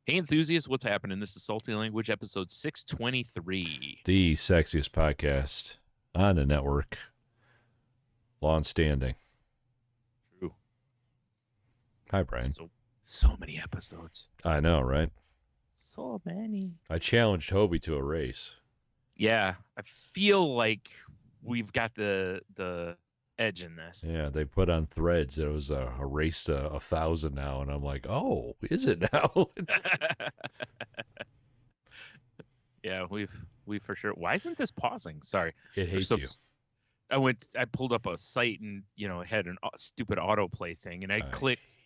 Hey, enthusiasts, what's happening? This is Salty Language, episode 623. The sexiest podcast on the network. Lawn standing. True. Hi, Brian. So many episodes. I know, right? So many. I challenged Hobie to a race. Yeah, I feel like we've got the edge in this. Yeah, they put on threads. It was a race to 1,000 now, and I'm like, oh, is it now? Yeah, we for sure. Why isn't this pausing? Sorry. It hates you. I pulled up a site and it had an stupid autoplay thing, and I clicked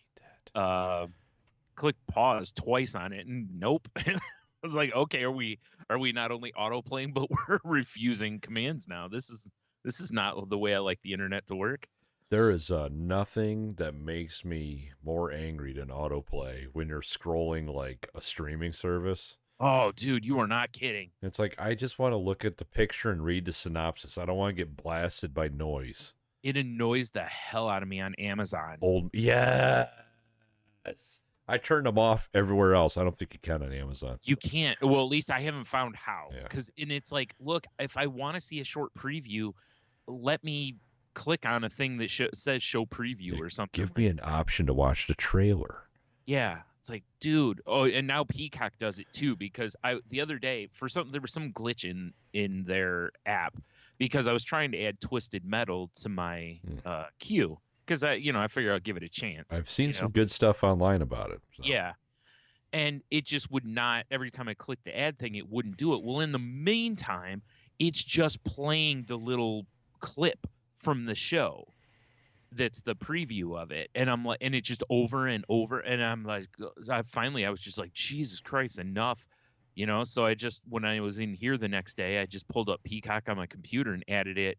pause twice on it, and nope. I was like, okay, are we not only auto playing, but we're refusing commands now? This is not the way I like the internet to work. There is nothing that makes me more angry than autoplay when you're scrolling like a streaming service. Oh, dude, you are not kidding. It's like, I just want to look at the picture and read the synopsis. I don't want to get blasted by noise. It annoys the hell out of me on Amazon. Yes. I turned them off everywhere else. I don't think you can on Amazon. You can't. Well, at least I haven't found how. Yeah. And it's like, look, if I want to see a short preview, let me click on a thing that says show preview or something. Give me an option to watch the trailer. Yeah. It's like, dude. Oh, and now Peacock does it too, because the other day there was some glitch in their app, because I was trying to add Twisted Metal to my queue, because I figure I'll give it a chance. I've seen some good stuff online about it. So. Yeah. And it just would not, every time I clicked the ad thing, it wouldn't do it. Well, in the meantime, it's just playing the little clip from the show that's the preview of it. And I'm like, and it's just over and over. And I'm like, I was just like, Jesus Christ, enough. So when I was in here the next day, I just pulled up Peacock on my computer and added it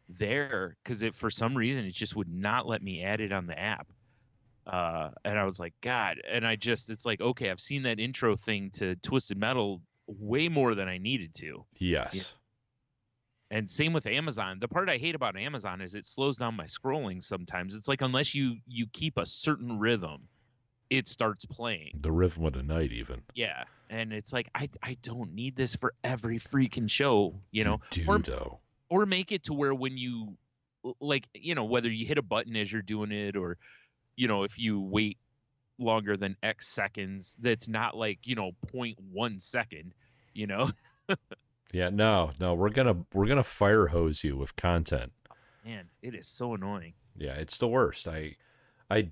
there, because for some reason, it just would not let me add it on the app. And I was like, God, and it's like, okay, I've seen that intro thing to Twisted Metal way more than I needed to. Yes. Yeah. And same with Amazon. The part I hate about Amazon is it slows down my scrolling sometimes. It's like, unless you keep a certain rhythm, it starts playing. The rhythm of the night, even. Yeah. And it's like, I don't need this for every freaking show, You do, though. Or make it to where when you, like, whether you hit a button as you're doing it, or if you wait longer than X seconds, that's not like, 0.1 second, Yeah, no, we're gonna fire hose you with content. Man, it is so annoying. Yeah, it's the worst. I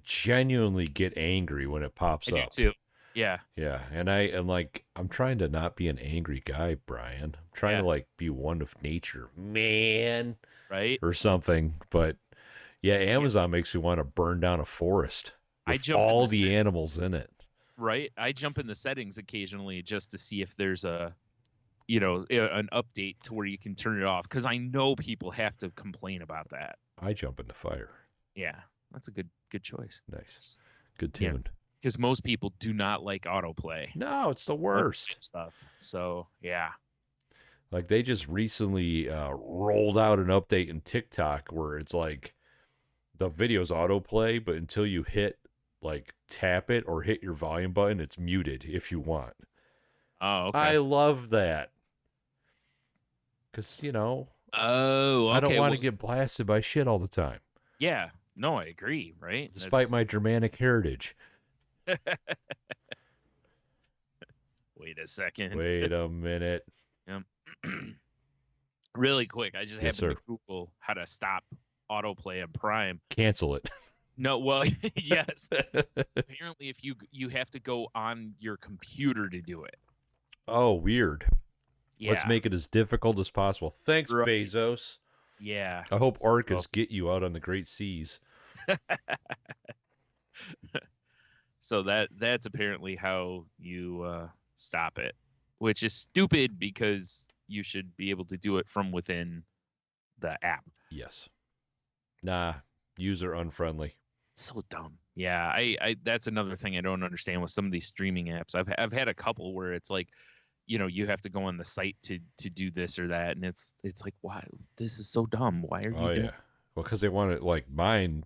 genuinely get angry when it pops up. I do too. Yeah. Yeah, and I'm trying to not be an angry guy, Brian. I'm trying to like be one with nature, man, right, or something. But yeah, Amazon makes me want to burn down a forest with all the animals in it. Right, I jump in the settings occasionally just to see if there's an update to where you can turn it off, because I know people have to complain about that. I jump in the fire. Yeah, that's a good choice. Nice, good tune. Because most people do not like autoplay. No, it's the worst stuff. So yeah, like they just recently rolled out an update in TikTok where it's like the video's autoplay, but until you tap it or hit your volume button, it's muted if you want. Oh, okay. I love that. Because, oh, okay. I don't want to get blasted by shit all the time. Yeah, no, I agree, right? Despite my Germanic heritage. Wait a second. Wait a minute. Really quick, I just happened to Google how to stop autoplay on Prime. Cancel it. No, well, yes. Apparently, if you have to go on your computer to do it. Oh, weird. Yeah. Let's make it as difficult as possible. Thanks, right. Bezos. Yeah. I hope Arcas get you out on the great seas. So that's apparently how you stop it, which is stupid, because you should be able to do it from within the app. Yes. Nah, user unfriendly. So dumb. Yeah, I that's another thing I don't understand with some of these streaming apps. I've had a couple where it's like, you have to go on the site to do this or that, and it's like, why? This is so dumb. Why are you doing? Yeah. Well, because they wanted, like, mine.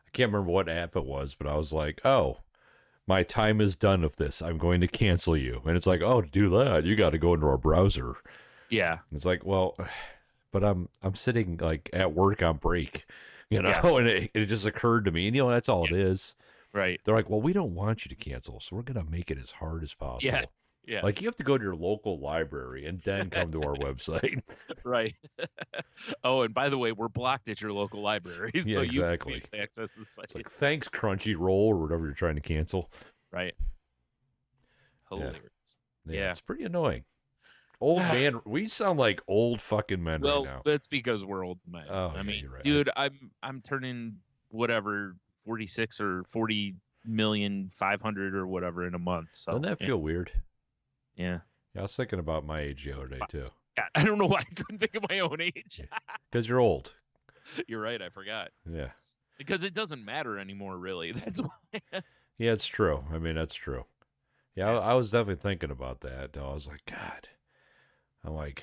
I can't remember what app it was, but I was like, oh, my time is done with this. I'm going to cancel you. And it's like, oh, to do that, you got to go into our browser. Yeah. It's like, well, but I'm sitting like at work on break, you know, Yeah. and it just occurred to me, and that's all it is. Right. They're like, well, we don't want you to cancel, so we're gonna make it as hard as possible. Yeah. Yeah. Like, you have to go to your local library and then come to our website. Right. Oh, and by the way, we're blocked at your local library, Yeah, so exactly. you can't access the site. It's like, thanks, Crunchyroll, or whatever you're trying to cancel. Right. Hilarious. Yeah. It's pretty annoying. Old man, we sound like old fucking men right now. Well, that's because we're old men. Oh, I mean, you're right. dude, I'm turning whatever 46 or 40,500,000 or whatever in a month. So Doesn't that feel weird? Yeah. Yeah, I was thinking about my age the other day too. I don't know why I couldn't think of my own age. Because you're old. You're right. I forgot. Yeah. Because it doesn't matter anymore, really. That's why. Yeah, it's true. I mean, that's true. Yeah, I was definitely thinking about that. I was like, God. I'm like,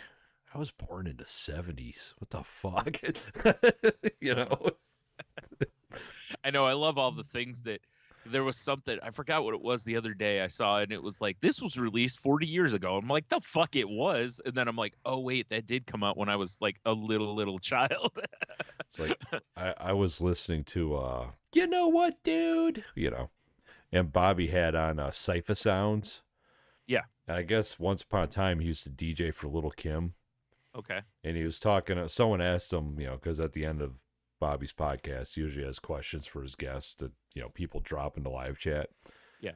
I was born in the 70s. What the fuck? You know? I know. I love all the things that there was something. I forgot what it was the other day I saw, and it was like, this was released 40 years ago. I'm like, the fuck it was. And then I'm like, oh, wait, that did come out when I was like a little child. It's like, I was listening to, you know what, dude? You know, and Bobby had on Cypher Sounds. Yeah. And I guess once upon a time he used to DJ for Little Kim. Okay. And he was talking, someone asked him, you know, because at the end of Bobby's podcast, he usually has questions for his guests that, you know, people drop into live chat. Yeah.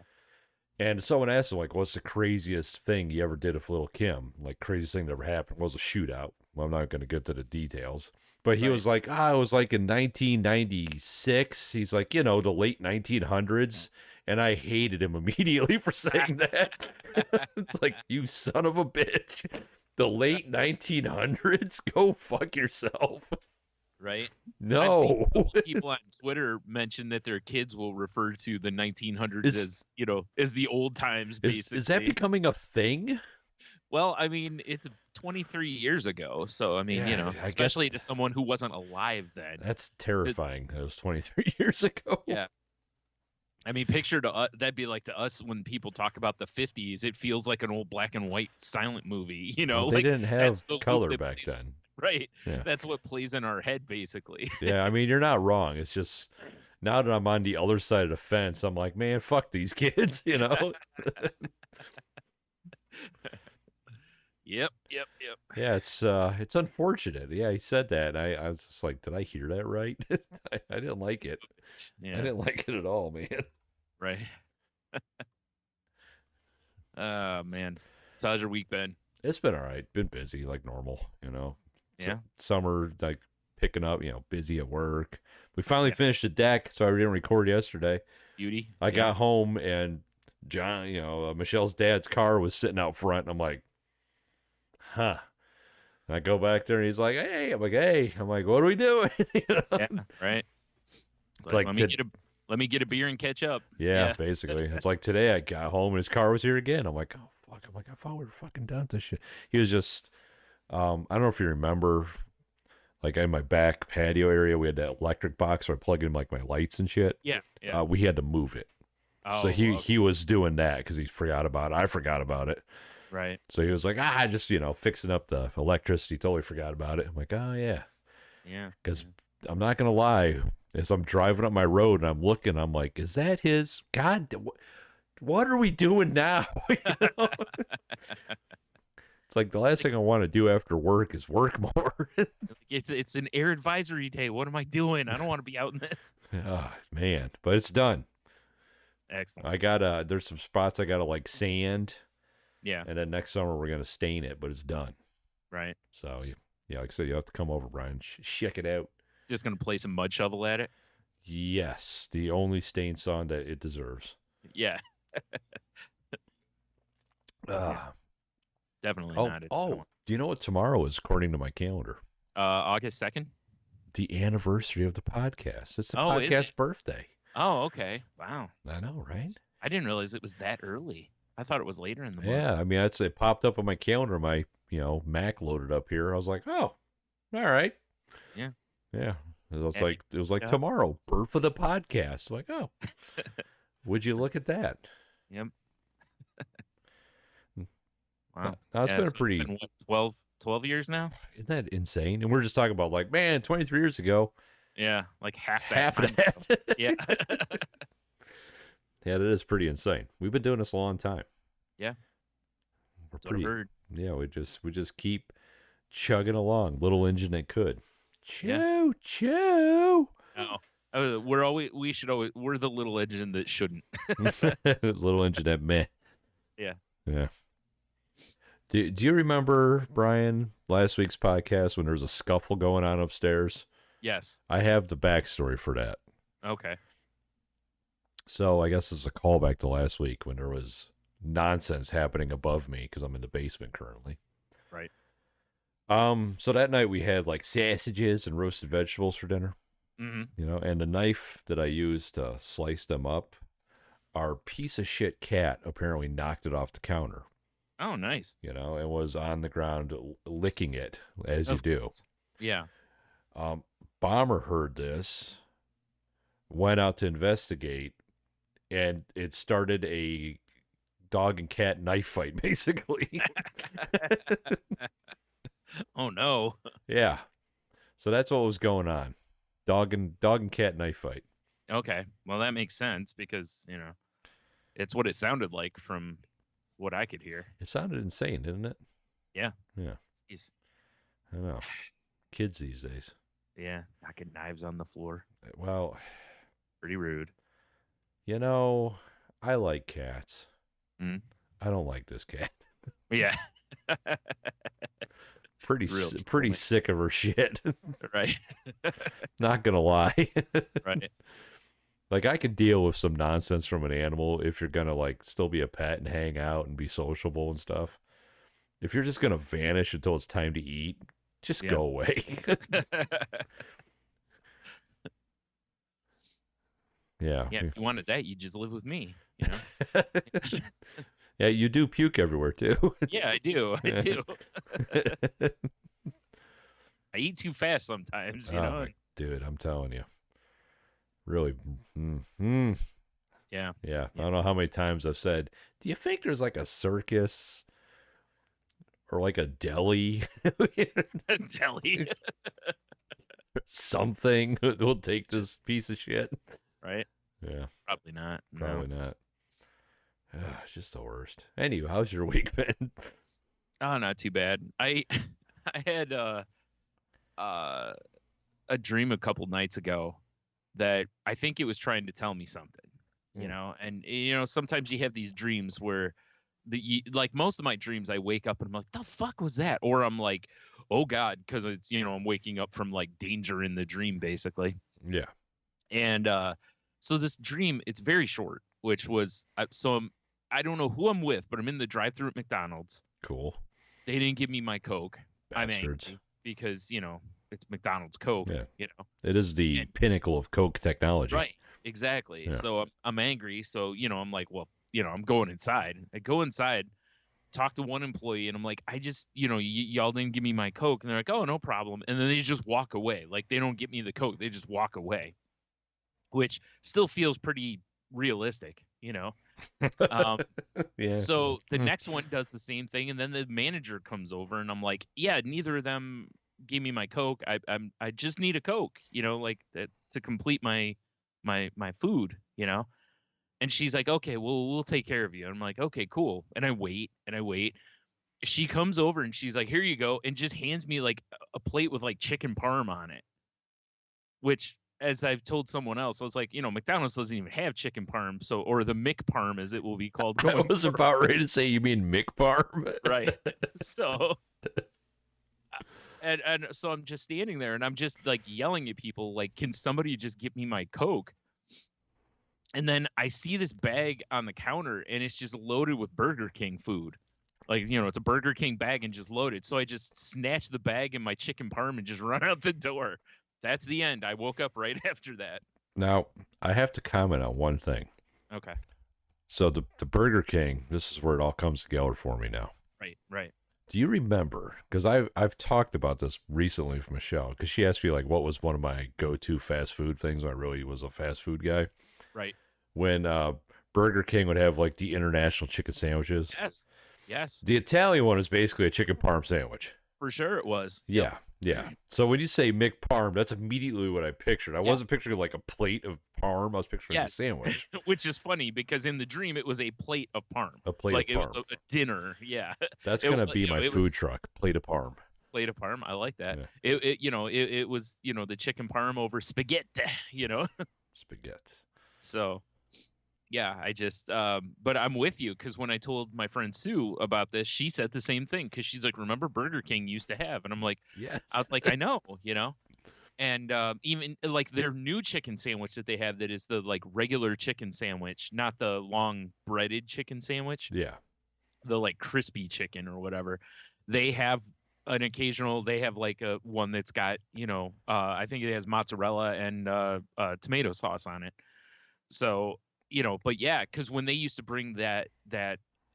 And someone asked him, like, what's the craziest thing you ever did with Little Kim? Like, craziest thing that ever happened was a shootout. Well, I'm not going to get to the details. But he was like, it was like in 1996. He's like, you know, the late 1900s. And I hated him immediately for saying that. It's like, you son of a bitch. The late 1900s? Go fuck yourself. Right? No. I've seen people on Twitter mention that their kids will refer to the 1900s as, you know, as the old times, basically. Is that becoming a thing? Well, I mean, it's 23 years ago. So, I mean, you know, especially to someone who wasn't alive then. That's terrifying. That was 23 years ago. Yeah. I mean, that'd be like to us when people talk about the 50s, it feels like an old black and white silent movie, you know? Well, they like, didn't have color back then. Right. Yeah. That's what plays in our head, basically. Yeah, I mean, you're not wrong. It's just, now that I'm on the other side of the fence, I'm like, man, fuck these kids, you know? Yep. Yeah, it's unfortunate. Yeah, he said that. I was just like, did I hear that right? I didn't like it. Yeah. I didn't like it at all, man. Right. Oh, man. So how's your week been? It's been all right. Been busy like normal, you know. Yeah. Summer, like picking up, you know, busy at work. We finally finished the deck, so I didn't record yesterday. Beauty. I got home and John, you know, Michelle's dad's car was sitting out front, and I'm like, huh. And I go back there, and he's like, hey. I'm like, hey. I'm like, what are we doing? You know? Yeah, right. It's like, let me get a beer and catch up. Yeah, basically. It's like today I got home and his car was here again. I'm like, oh fuck. I'm like, I thought we were fucking done with this shit. He was just, I don't know if you remember, like in my back patio area, we had that electric box where I plug in like my lights and shit. Yeah. We had to move it. Oh, so he was doing that because he forgot about it. I forgot about it. Right. So he was like, just, you know, fixing up the electricity. Totally forgot about it. I'm like, oh yeah. Yeah. Because I'm not going to lie. As I'm driving up my road and I'm looking, I'm like, is that his? God, what are we doing now? You know? It's like the last thing I want to do after work is work more. It's an air advisory day. What am I doing? I don't want to be out in this. Oh, man, but it's done. Excellent. I got there's some spots I got to like sand. Yeah. And then next summer we're going to stain it, but it's done. Right. So, yeah, like I said, you have to come over, Brian. Check it out. Just going to play some mud shovel at it? Yes. The only stain song that it deserves. Yeah. Definitely not. Do you know what tomorrow is according to my calendar? August 2nd? The anniversary of the podcast. It's the is podcast it? birthday. Oh, okay. Wow. I know, right? I didn't realize it was that early. I thought it was later in the month. Yeah, I mean, it popped up on my calendar. My, Mac loaded up here. I was like, oh, all right. Yeah. Yeah. It was like tomorrow, birth of the podcast. I'm like, oh, Would you look at that? Yep. Now, Wow. it's Yeah, been a so it's pretty, been what, 12 years now? isn't that insane? And we're just talking about like, man, 23 years ago, Yeah, like half that half of time ago. that. Yeah. Yeah, that is pretty insane. We've been doing this a long time. Yeah. We're That's what I've pretty, heard. yeah, we just keep chugging along. Little engine that could. Yeah. Choo, choo. Oh. We should always, we're the little engine that shouldn't. Little engine that meh. Yeah. Yeah. Do you remember, Brian, last week's podcast when there was a scuffle going on upstairs? Yes. I have the backstory for that. Okay. So I guess it's a callback to last week when there was nonsense happening above me because I'm in the basement currently. Right. So that night we had like sausages and roasted vegetables for dinner. Mm-hmm. You know, and the knife that I used to slice them up, our piece of shit cat apparently knocked it off the counter. Oh, nice. You know, and was on the ground licking it as you do. Yeah. Bomber heard this, went out to investigate, and it started a dog and cat knife fight, basically. Oh no. Yeah. So that's what was going on. Dog and cat knife fight. Okay. Well, that makes sense because, it's what it sounded like from what I could hear. It sounded insane, didn't it? Yeah. Yeah. Jeez. I know. Kids these days. Yeah. Knocking knives on the floor. Well, Pretty rude. you know, I like cats. Mm. I don't like this cat. Yeah. Pretty sick of her shit. Right. Not gonna lie. Right. Like I could deal with some nonsense from an animal if you're gonna like still be a pet and hang out and be sociable and stuff. If you're just gonna vanish until it's time to eat, just go away. Yeah. Yeah. If you wanted that, you just live with me. Yeah, you do puke everywhere too. Yeah, I do. I do. I eat too fast sometimes, Dude, I'm telling you. Really. Yeah. Yeah. I don't know how many times I've said, do you think there's like a circus or like a deli? Deli. Something that will take this piece of shit. Right? Yeah. Probably not. Probably not. It's just the worst. Anyway, how's your week been? Oh, not too bad. I had a dream a couple nights ago that I think it was trying to tell me something, and sometimes you have these dreams where like most of my dreams, I wake up and I'm like, the fuck was that? Or I'm like, oh God, because it's, I'm waking up from like danger in the dream basically. Yeah. And so this dream, it's very short, which was, I don't know who I'm with, but I'm in the drive-thru at McDonald's. Cool. They didn't give me my Coke. Bastards. I'm angry because, it's McDonald's Coke, It is the pinnacle of Coke technology. Right. Exactly. Yeah. So I'm angry. So, I'm like, well, I'm going inside. I go inside, talk to one employee, and I'm like, I just, y'all didn't give me my Coke. And they're like, oh, no problem. And then they just walk away. Like, they don't get me the Coke. They just walk away, which still feels pretty realistic, Yeah. So the next one does the same thing. And then the manager comes over and I'm like, yeah, neither of them gave me my Coke. I just need a Coke, like that to complete my food, And she's like, okay, well, we'll take care of you. And I'm like, okay, cool. And I wait. She comes over and she's like, here you go. And just hands me like a plate with like chicken parm on it, which, as I've told someone else, I was like, McDonald's doesn't even have chicken parm. So, or the McParm as it will be called. I was about ready to say, you mean McParm? Right. So, and so I'm just standing there and I'm just like yelling at people, like, can somebody just get me my Coke? And then I see this bag on the counter and it's just loaded with Burger King food. Like, it's a Burger King bag and just loaded. So I just snatch the bag and my chicken parm and just run out the door. That's the end. I woke up right after that. Now, I have to comment on one thing. Okay. So the Burger King, this is where it all comes together for me now. Right. Do you remember, because I've talked about this recently with Michelle, because she asked me like what was one of my go-to fast food things when I really was a fast food guy. Right. When Burger King would have like the international chicken sandwiches. Yes, The Italian one is basically a chicken parm sandwich. for sure it was. Yeah, yeah. So when you say McParm, that's immediately what I pictured. I wasn't picturing like a plate of parm. I was picturing a sandwich. Which is funny because in the dream it was a plate of parm. A plate like of it parm. was a dinner. Yeah. That's going to be my food truck, plate of parm. Plate of parm. I like that. Yeah. It was, the chicken parm over spaghetti, Spaghetti. So yeah, I just but I'm with you because when I told my friend Sue about this, she said the same thing because she's like, remember Burger King used to have, and I'm like, yes. I was like, I know, and even like their new chicken sandwich that they have that is the like regular chicken sandwich, not the long breaded chicken sandwich. Yeah. The like crispy chicken or whatever. They have they have like a one that's got, I think it has mozzarella and tomato sauce on it. So, but yeah, because when they used to bring that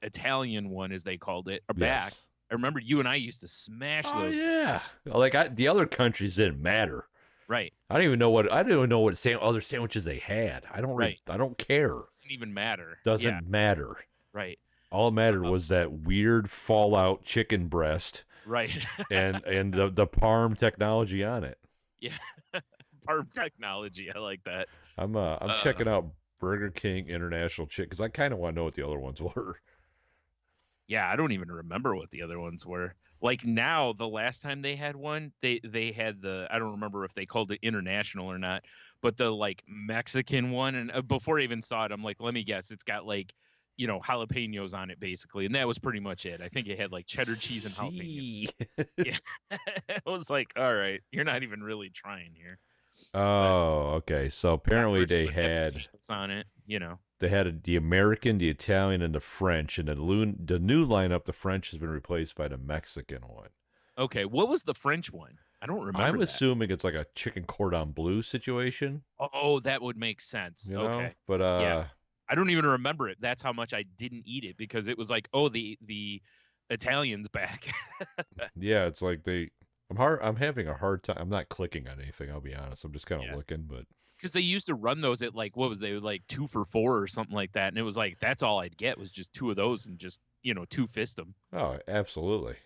Italian one, as they called it, back, I remember you and I used to smash those. Yeah, like the other countries didn't matter. Right. I don't even know what other sandwiches they had. I don't care. Doesn't even matter. Doesn't matter. Right. All that mattered was that weird Fallout chicken breast. Right. and the Parm technology on it. Yeah. Parm technology. I like that. I'm checking out Burger King International Chicken because I kind of want to know what the other ones were. Yeah, I don't even remember what the other ones were. Like now, the last time they had one, they had I don't remember if they called it international or not, but the like Mexican one. And before I even saw it, I'm like, let me guess, it's got like, jalapenos on it basically, and that was pretty much it. I think it had like cheddar cheese and jalapeno. Yeah, I was like, all right, you're not even really trying here. Oh, okay. So apparently they had on it, They had the American, the Italian, and the French, and the new lineup, the French has been replaced by the Mexican one. Okay, what was the French one? I don't remember. I'm assuming it's like a chicken cordon bleu situation. Oh, that would make sense. Okay, but yeah. I don't even remember it. That's how much I didn't eat it because it was like, oh, the Italian's back. Yeah, it's like I'm having a hard time. I'm not clicking on anything. I'll be honest. I'm just kind of looking, but because they used to run those at like like 2 for $4 or something like that, and it was like that's all I'd get was just 2 of those and just two fist them. Oh, absolutely.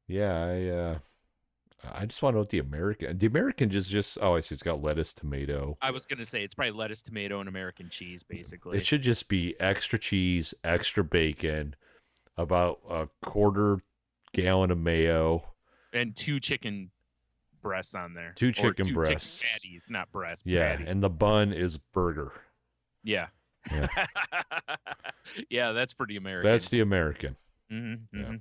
Yeah, I just want to know what the American just I see it's got lettuce, tomato. I was gonna say it's probably lettuce, tomato, and American cheese basically. It should just be extra cheese, extra bacon, about a quarter gallon of mayo, and 2 chicken breasts on there. 2 chicken breasts. Chicken patties, not breasts. Yeah, patties. and the bun is burger. Yeah. Yeah, that's pretty American. That's the American. Mm-hmm, yeah.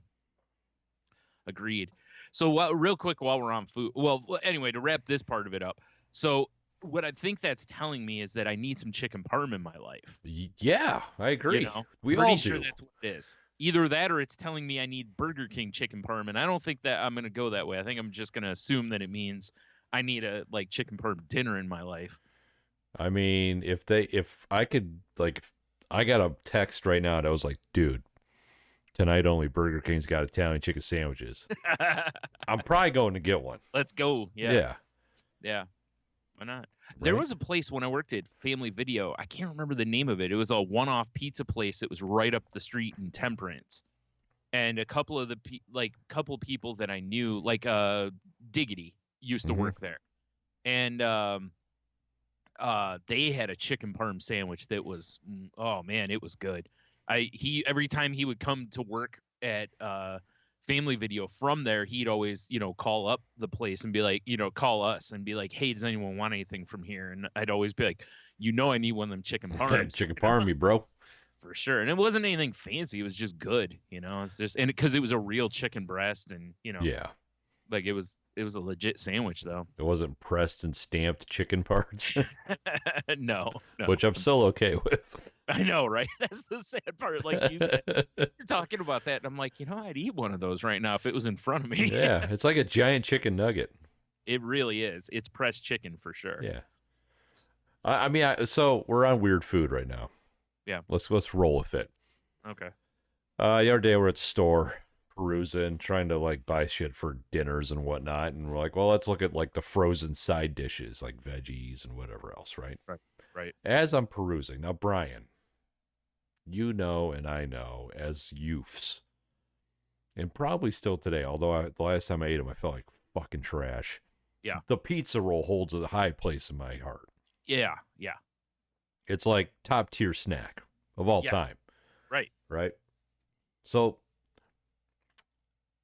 Agreed. So real quick while we're on food, anyway, to wrap this part of it up. So what I think that's telling me is that I need some chicken parm in my life. Yeah, I agree. We pretty all sure do. That's what it is. Either that or it's telling me I need Burger King chicken parm, and I don't think that I'm going to go that way. I think I'm just going to assume that it means I need a like chicken parm dinner in my life. I mean, if I could, like, I got a text right now that was like, dude, tonight only Burger King's got Italian chicken sandwiches. I'm probably going to get one. Let's go. Yeah. Why not? There was a place when I worked at Family Video. I can't remember the name of it. It was a one-off pizza place that was right up the street in Temperance. And a couple of couple people that I knew, like Diggity, used to work there. And they had a chicken parm sandwich that was, oh man, it was good. Every time he would come to work at Family Video from there, he'd always, call up the place and be like, call us and be like, hey, does anyone want anything from here? And I'd always be like, I need one of them chicken parms. Chicken parm me, bro. For sure. And it wasn't anything fancy. It was just good, it's just, and because it was a real chicken breast and, yeah, like it was a legit sandwich though. It wasn't pressed and stamped chicken parts. No. Which I'm still okay with. I know, right? That's the sad part. Like you said, you're talking about that, and I'm like, I'd eat one of those right now if it was in front of me. Yeah, it's like a giant chicken nugget. It really is. It's pressed chicken for sure. Yeah. I mean, so we're on weird food right now. Yeah. Let's roll with it. Okay. The other day we're at the store, perusing, trying to like buy shit for dinners and whatnot, and we're like, well, let's look at like the frozen side dishes, like veggies and whatever else, right? Right. Right. As I'm perusing, now Brian, you know, and I know, as youths, and probably still today, although the last time I ate them, I felt like fucking trash. Yeah. The pizza roll holds a high place in my heart. Yeah. Yeah. It's like top tier snack of all Yes. time. Right. Right. So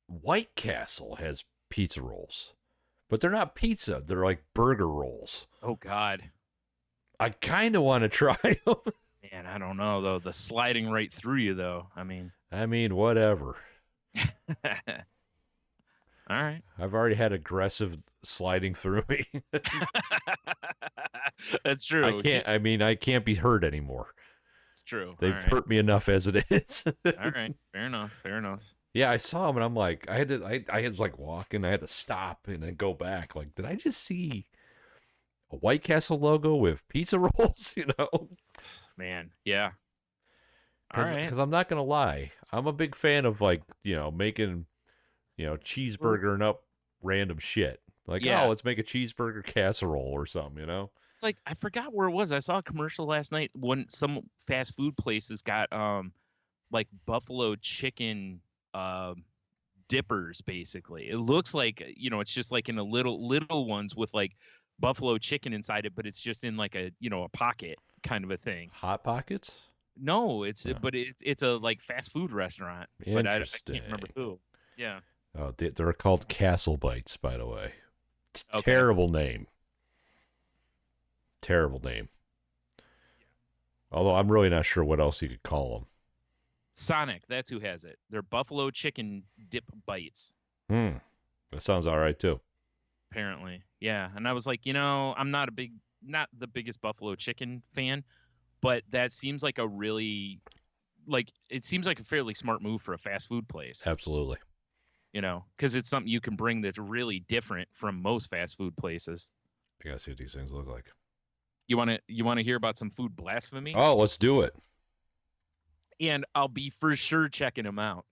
White Castle has pizza rolls, but they're not pizza. They're like burger rolls. Oh God. I kind of want to try them. Man, I don't know though. The sliding right through you though. I mean, whatever. all right. I've already had aggressive sliding through me. That's true. I can't be hurt anymore. It's true. They've hurt me enough as it is. All right. Fair enough. Fair enough. Yeah, I saw them and I'm like, I had like walking, I had to stop and then go back. Like, did I just see a White Castle logo with pizza rolls? Man. Yeah. All right. Because I'm not gonna lie, I'm a big fan of like making cheeseburger up random shit. Like, Yeah. oh, let's make a cheeseburger casserole or something. It's like I forgot where it was. I saw a commercial last night when some fast food places got like buffalo chicken dippers. Basically, it looks like it's just like in a little ones with like buffalo chicken inside it, but it's just in like a a pocket kind of a thing. Hot Pockets? No, but it's a like fast food restaurant. But I can't remember who. Yeah. Oh, they're called Castle Bites, by the way. It's a Okay. terrible name. Terrible name. Although I'm really not sure what else you could call them. Sonic, that's who has it. They're buffalo chicken dip bites. That sounds all right too. Apparently. Yeah. And I was like, I'm not the biggest buffalo chicken fan, but that seems like it seems like a fairly smart move for a fast food place. Absolutely. Because it's something you can bring that's really different from most fast food places. I gotta see what these things look like. You want to hear about some food blasphemy? Oh, let's do it. And I'll be for sure checking them out.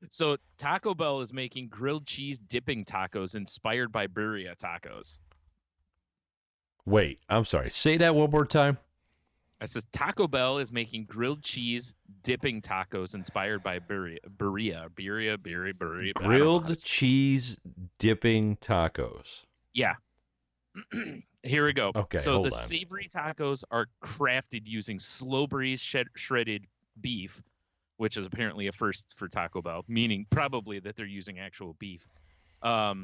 So Taco Bell is making grilled cheese dipping tacos inspired by birria tacos. Wait, I'm sorry. Say that one more time. I says Taco Bell is making grilled cheese dipping tacos inspired by birria. Grilled cheese dipping tacos. Yeah. Here we go. Okay, so hold the on. savory tacos are crafted using slow braised shredded beef, which is apparently a first for Taco Bell, meaning probably that they're using actual beef. A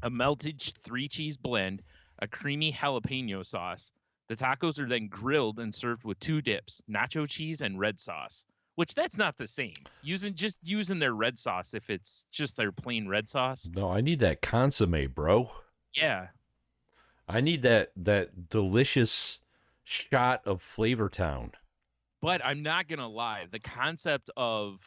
melted 3-cheese blend, a creamy jalapeno sauce. The tacos are then grilled and served with 2 dips, nacho cheese and red sauce, which that's not the same. Using their red sauce if it's just their plain red sauce. No, I need that consomme, bro. Yeah. I need that delicious shot of Flavor Town. But I'm not going to lie. The concept of,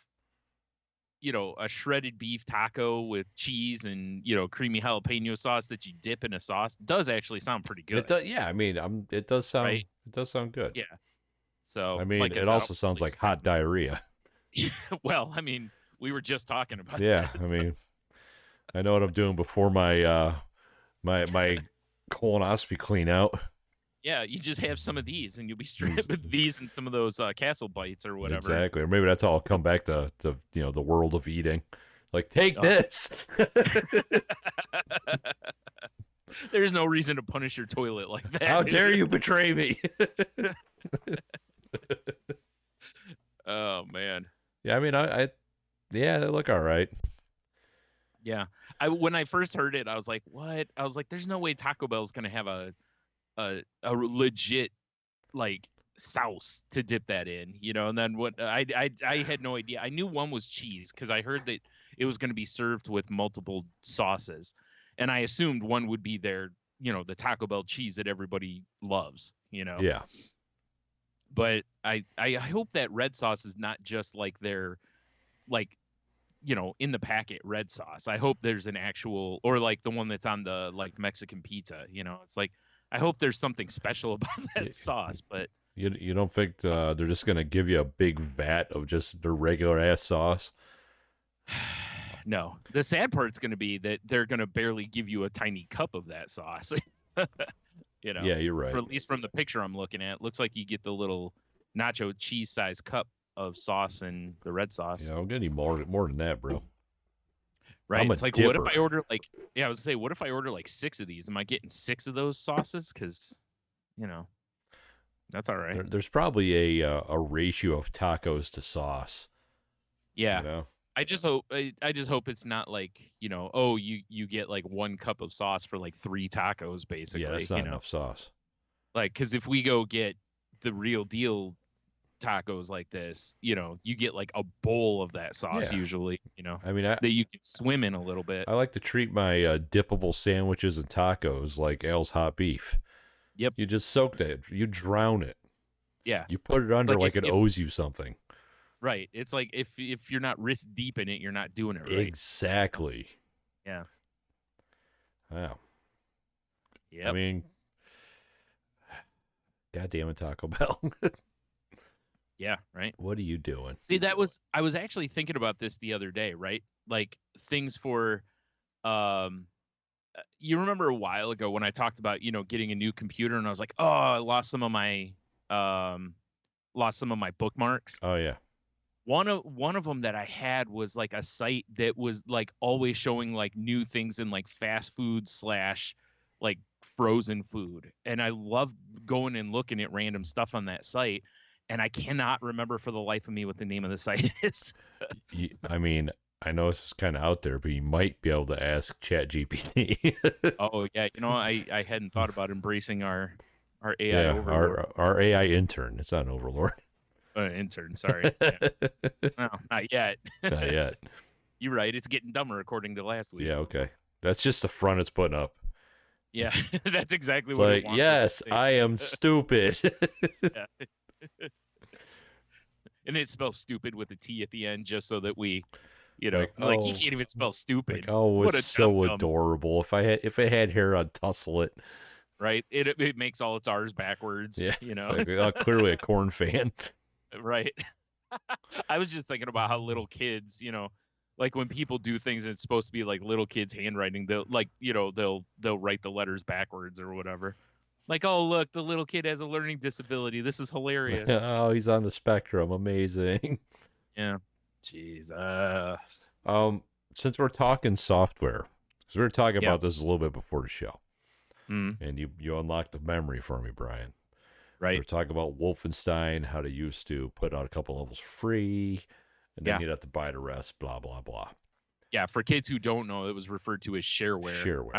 a shredded beef taco with cheese and, creamy jalapeno sauce that you dip in a sauce does actually sound pretty good. It does, yeah. It does sound, Right? It does sound good. Yeah. So, like it also sounds like hot diarrhea. Well, we were just talking about that. Yeah. I know what I'm doing before my, my colonoscopy clean out. Yeah, you just have some of these, and you'll be straight with these and some of those Castle Bites or whatever. Exactly, or maybe that's how I'll come back to the world of eating. Like, take this. There's no reason to punish your toilet like that. How dare you betray me? Oh man. Yeah, they look all right. Yeah, when I first heard it, I was like, "What?" I was like, "There's no way Taco Bell's gonna have a legit like sauce to dip that in," And then what I had no idea. I knew one was cheese because I heard that it was going to be served with multiple sauces, and I assumed one would be their the Taco Bell cheese that everybody loves. Yeah. But I hope that red sauce is not just like their in the packet red sauce. I hope there's an actual, or like the one that's on the like Mexican pizza. It's like, I hope there's something special about that sauce. But you don't think they're just gonna give you a big vat of just the regular ass sauce? No. The sad part's going to be that they're going to barely give you a tiny cup of that sauce. Yeah, you're right. Or at least from the picture I'm looking at, it looks like you get the little nacho cheese size cup of sauce and the red sauce. Yeah, I'm gonna need more than that, bro. Right? It's like, what if dipper. I order like, yeah, I was gonna say, what if I order like 6 of these? Am I getting 6 of those sauces? Because, that's all right. There's probably a ratio of tacos to sauce. Yeah. You know? I just hope it's not like, oh, you get like 1 cup of sauce for like 3 tacos, basically. Yeah, that's not enough sauce. Like, because if we go get the real deal tacos like this, you get like a bowl of that sauce usually, I mean, that you can swim in a little bit. I like to treat my dippable sandwiches and tacos like Al's hot beef. Yep. You just soak that. You drown it. Yeah. You put it under like it owes you something. Right. It's like if you're not wrist deep in it, you're not doing it right. Exactly. Yeah. Wow. Yeah. I mean, God damn it, Taco Bell. Yeah, right. What are you doing? See, I was actually thinking about this the other day, right? Like things for you remember a while ago when I talked about, getting a new computer and I was like, "Oh, I lost some of my bookmarks." Oh yeah. One of them that I had was like a site that was like always showing like new things in like fast food / like frozen food. And I love going and looking at random stuff on that site. And I cannot remember for the life of me what the name of the site is. I mean, I know this is kind of out there, but you might be able to ask ChatGPT. Oh yeah, I hadn't thought about embracing our AI overlord. Our AI intern. It's not an overlord. Intern, sorry. Yeah. No, not yet. Not yet. You're right. It's getting dumber according to last week. Yeah, okay. That's just the front it's putting up. Yeah, that's exactly It's what like, it wants. yes, I am stupid. Yeah. And it spells stupid with a T at the end just so that we, you can't even spell stupid. Like, oh, it's so adorable. If it had hair, I'd tussle it. Right? It makes all its R's backwards. Yeah. It's like, clearly a corn fan. Right. I was just thinking about how little kids, like when people do things and it's supposed to be like little kids' handwriting, they'll write the letters backwards or whatever. Like, oh, look, the little kid has a learning disability. This is hilarious. Oh, he's on the spectrum. Amazing. Yeah. Jesus. Since we're talking software, because we were talking about this a little bit before the show, and you unlocked the memory for me, Brian. Right. So we're talking about Wolfenstein, how they used to put out a couple levels for free, and then you'd have to buy the rest, blah, blah, blah. Yeah, for kids who don't know, it was referred to as shareware. Shareware.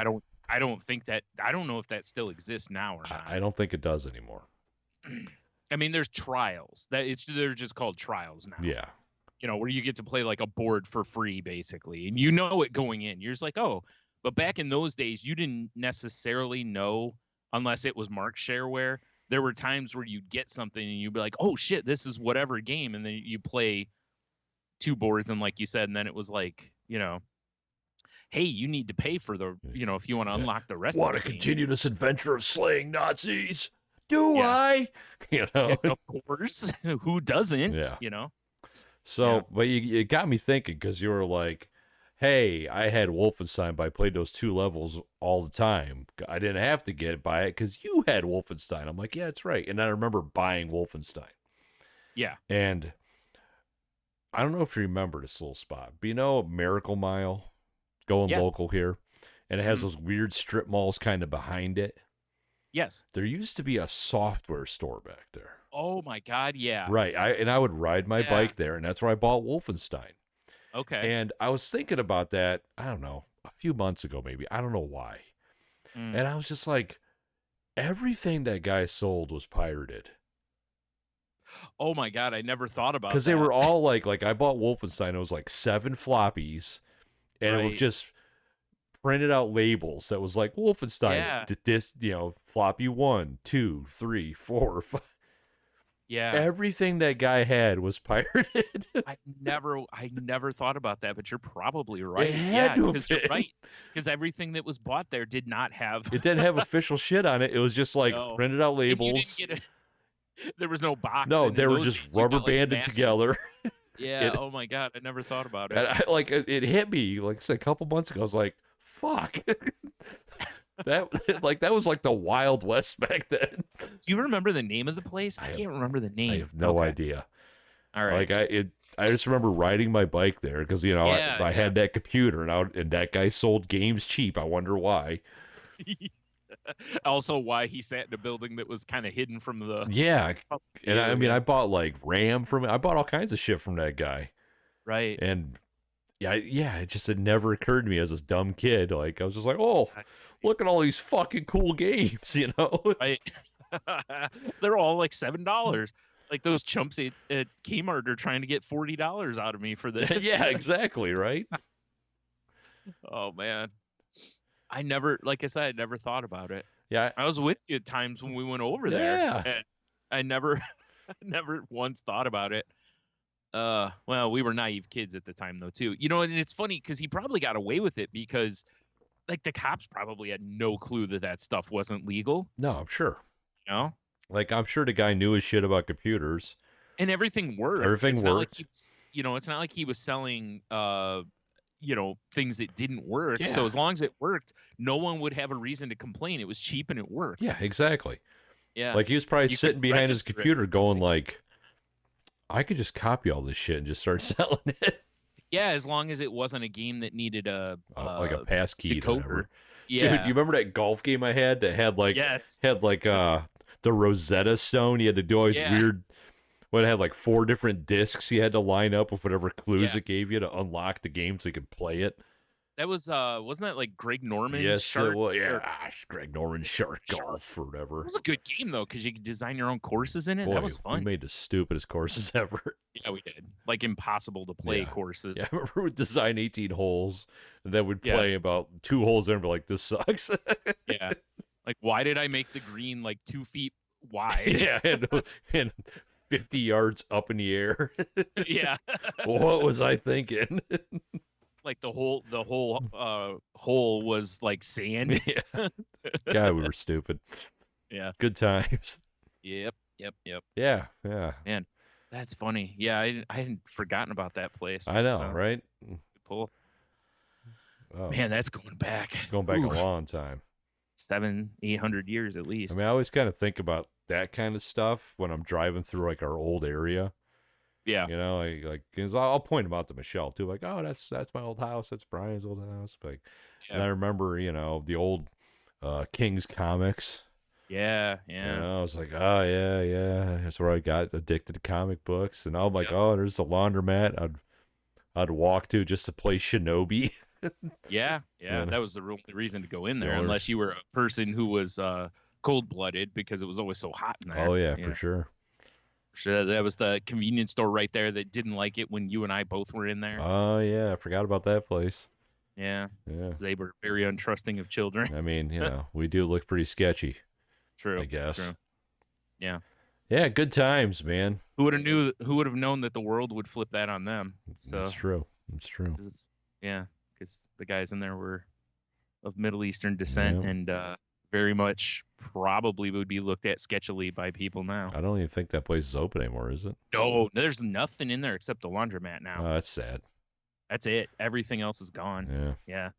I don't know if that still exists now or not. I don't think it does anymore. I mean, there's trials. They're just called trials now. Yeah. Where you get to play like a board for free, basically. And you know it going in. You're just like, oh. But back in those days, you didn't necessarily know unless it was marked shareware. There were times where you'd get something and you'd be like, oh, shit, this is whatever game. And then you play 2 boards. And like you said, and then it was like, hey, you need to pay for the, if you want to unlock the rest of the game. Want to continue this adventure of slaying Nazis? Do I? Yeah, of course. Who doesn't? Yeah. So, but you got me thinking because you were like, hey, I had Wolfenstein, but I played those 2 levels all the time. I didn't have to buy it because you had Wolfenstein. I'm like, yeah, that's right. And I remember buying Wolfenstein. Yeah. And I don't know if you remember this little spot, but Miracle Mile, going local here, and it has those weird strip malls kind of behind it. Yes. There used to be a software store back there. Oh my God, yeah. Right. I would ride my bike there, and that's where I bought Wolfenstein. Okay. And I was thinking about that, I don't know, a few months ago maybe. I don't know why. And I was just like, everything that guy sold was pirated. Oh my God, I never thought about that. Because they were all like I bought Wolfenstein, it was like 7 floppies, and it was just printed out labels that was like Wolfenstein, this, floppy 1, 2, 3, 4, 5. Yeah. Everything that guy had was pirated. I never thought about that, but you're probably right. It had to have been. You're right. Because everything that was bought there did not have. It didn't have official shit on it. It was just like printed out labels. There was no box. No, they were just rubber banded together. Yeah. It, Oh my God, I never thought about it. and I like it hit me like I said a couple months ago. I was like, fuck. that was like the Wild West back then. Do you remember the name of the place? I I have can't remember the I name. have no Okay. idea. All right. Like I just remember riding my bike there because Yeah. I Yeah. had that computer and that guy sold games cheap. I wonder why. Also, why he sat in a building that was kind of hidden from the Yeah, the and I mean area. I bought like RAM from it. I bought all kinds of shit from that guy. Right. And yeah, it just had never occurred to me as this dumb kid. Like I was just like, oh, look at all these fucking cool games, you know? Right. They're all like $7. Like those chumps at Kmart are trying to get $40 out of me for this. Yeah, exactly, right? Oh man. Like I said, I never thought about it. Yeah, I was with you at times when we went over there. yeah. And I never never once thought about it. Well, we were naive kids at the time though too. You know, and it's funny because he probably got away with it because like the cops probably had no clue that stuff wasn't legal, No, I'm sure. you know? Like I'm sure the guy knew his shit about computers. And everything worked. Everything It's not like worked. he was, it's not like he was selling things that didn't work. Yeah. So as long as it worked, no one would have a reason to complain. It was cheap and it worked. Yeah, exactly. Yeah. Like he was probably You sitting could behind his register it. computer going like, I could just copy all this shit and just start selling it. Yeah, as long as it wasn't a game that needed Like a pass key or whatever. decoder. Yeah. Dude, you remember that golf game I had that had like Yes. the Rosetta Stone? You had to do all these Yeah. weird it had like 4 different discs you had to line up with whatever clues Yeah. it gave you to unlock the game so you could play it. That was wasn't that like Greg Norman? Yes, Shark? well, yeah, Or- Greg Norman Shark Shark. Golf or whatever. It was a good game though, because you could design your own courses in it. Boy, That was we fun. made the stupidest courses ever. Yeah, we did. Like impossible to play Yeah. courses. Yeah, I remember we'd design 18 holes, and then we'd Yeah. play about 2 holes in and be like, this sucks. Yeah. Like, why did I make the green like 2 feet wide? Yeah, and 50 yards up in the air. Yeah. What was I thinking? Like the whole hole was like sand. Yeah. God, we were stupid. Yeah. Good times. Yep. Yeah, yeah. Man, that's funny. Yeah, I hadn't forgotten about that place. I know, So, right? good pull. Oh, Man, that's going back. going back Ooh, a long time. 700-800 years at least. I mean, I always kind of think about that kind of stuff when I'm driving through like our old area. Yeah. You know, like because I'll point them out to Michelle too. Like, oh, that's my old house. That's Brian's old house. Like, and I remember, the old King's Comics. Yeah. You know, I was like, oh yeah. That's where I got addicted to comic books. And I'm like, oh, there's the laundromat I'd walk to just to play Shinobi. Yeah. Yeah. That was the only reason to go in there, Yeah, unless you were a person who was cold-blooded because it was always so hot in there. Oh yeah, for sure. Sure, that was the convenience store right there that didn't like it when you and I both were in there. Oh yeah, I forgot about that place. Yeah. Yeah. 'Cause they were very untrusting of children. I mean, we do look pretty sketchy, True. I guess. True. Yeah. Yeah, good times, man. Who would have known that the world would flip that on them? So It's true. It's true. because the guys in there were of Middle Eastern descent Yeah. and very much probably would be looked at sketchily by people now. I don't even think that place is open anymore, is it? No, there's nothing in there except the laundromat now. Oh, that's sad. That's it. Everything else is gone. Yeah. Yeah.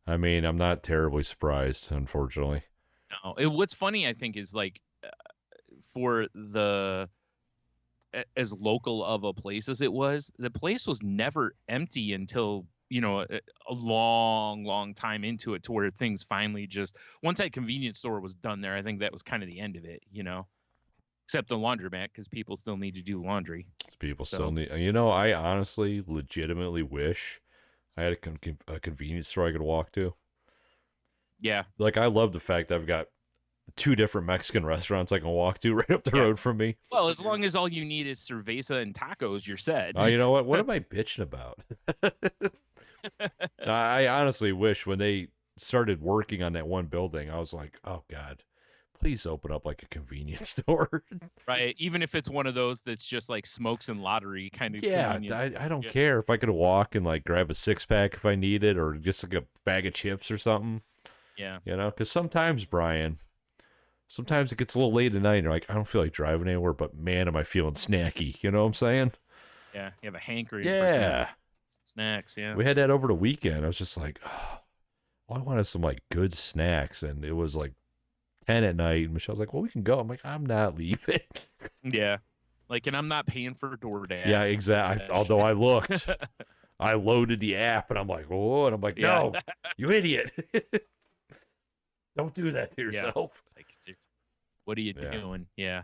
I mean, I'm not terribly surprised, unfortunately. No. What's funny, I think, is like for as local of a place as it was, the place was never empty until a long time into it, to where things finally just, once that convenience store was done there, I think that was kind of the end of it, except the laundromat, because people still need to do laundry. People So- still need. I honestly, legitimately wish I had a convenience store I could walk to. Yeah. Like, I love the fact that I've got 2 different Mexican restaurants I can walk to right up the Yeah. road from me. Well, as long as all you need is cerveza and tacos, you're set. Oh, you know what? What am I bitching about? I honestly wish when they started working on that one building, I was like, oh God, please open up like a convenience store. Right. Even if it's one of those that's just like smokes and lottery kind of Yeah, convenience. I don't Yeah. care if I could walk and like grab a 6-pack if I need it, or just like a bag of chips or something. Yeah. Because sometimes, Brian, it gets a little late at night and you're like, I don't feel like driving anywhere, but man, am I feeling snacky. You know what I'm saying? Yeah, you have a hankering for some Yeah. snacks. Yeah. We had that over the weekend. I was just like, oh, I wanted some like good snacks, and it was like 10 at night. And Michelle's like, well, we can go. I'm like, I'm not leaving. Yeah. Like, and I'm not paying for Yeah, DoorDash. exactly. Although I looked, I loaded the app, and I'm like, oh, and I'm like, Yeah. no, you idiot. Don't do that to Yeah. yourself. Like, what are you Yeah. doing? Yeah.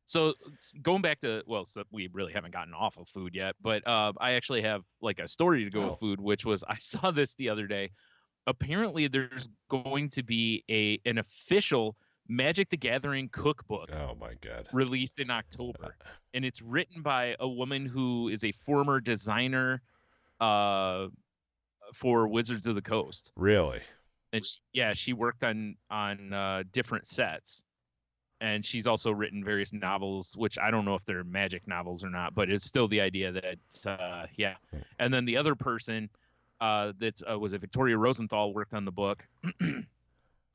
So going back to, well, so we really haven't gotten off of food yet, but I actually have like a story to go with food, which was I saw this the other day. Apparently, there's going to be an official Magic the Gathering cookbook Oh my God. released in October, and it's written by a woman who is a former designer uh, for Wizards of the Coast. Really? And she worked on different sets, and she's also written various novels, which I don't know if they're magic novels or not, but it's still the idea that yeah. And then the other person that was a Victoria Rosenthal worked on the book.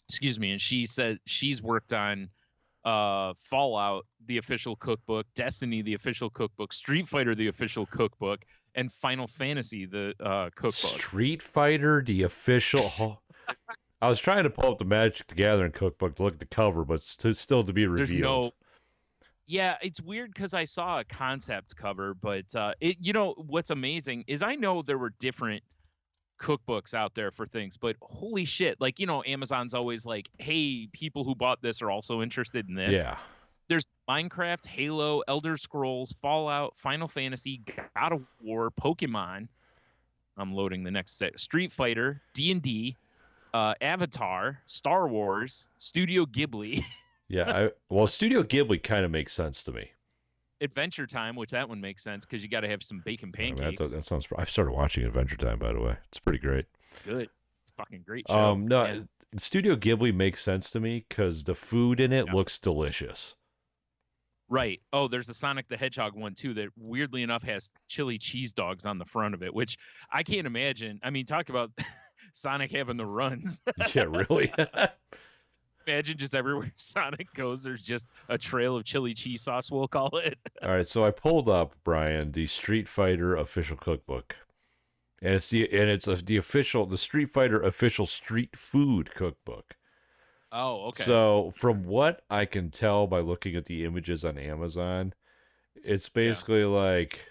Excuse me, and she said she's worked on Fallout, the official cookbook, Destiny, the official cookbook, Street Fighter, the official cookbook, and Final Fantasy, the cookbook. Street Fighter, the official. I was trying to pull up the Magic the Gathering cookbook to look at the cover, but still to be revealed. There's no. Yeah, it's weird because I saw a concept cover, but you know what's amazing is I know there were different cookbooks out there for things, but holy shit, like, you know, Amazon's always like, hey, people who bought this are also interested in this. Yeah. There's Minecraft, Halo, Elder Scrolls, Fallout, Final Fantasy, God of War, Pokemon. I'm loading the next set. Street Fighter, D&D, Avatar, Star Wars, Studio Ghibli. Yeah. Well, Studio Ghibli kind of makes sense to me. Adventure Time, which that one makes sense because you got to have some bacon pancakes. That sounds. I've started watching Adventure Time, by the way. It's pretty great. Good. It's a fucking great show. No, yeah. Studio Ghibli makes sense to me because the food in it looks delicious. Right. Oh, there's the Sonic the Hedgehog one too that weirdly enough has chili cheese dogs on the front of it, which I can't imagine. I mean, talk about Sonic having the runs. Yeah, really. Imagine just everywhere Sonic goes, there's just a trail of chili cheese sauce, we'll call it. All right, so I pulled up, Brian, the Street Fighter official cookbook, and it's the Street Fighter official street food cookbook. Oh, okay. So from what I can tell by looking at the images on Amazon, it's basically like,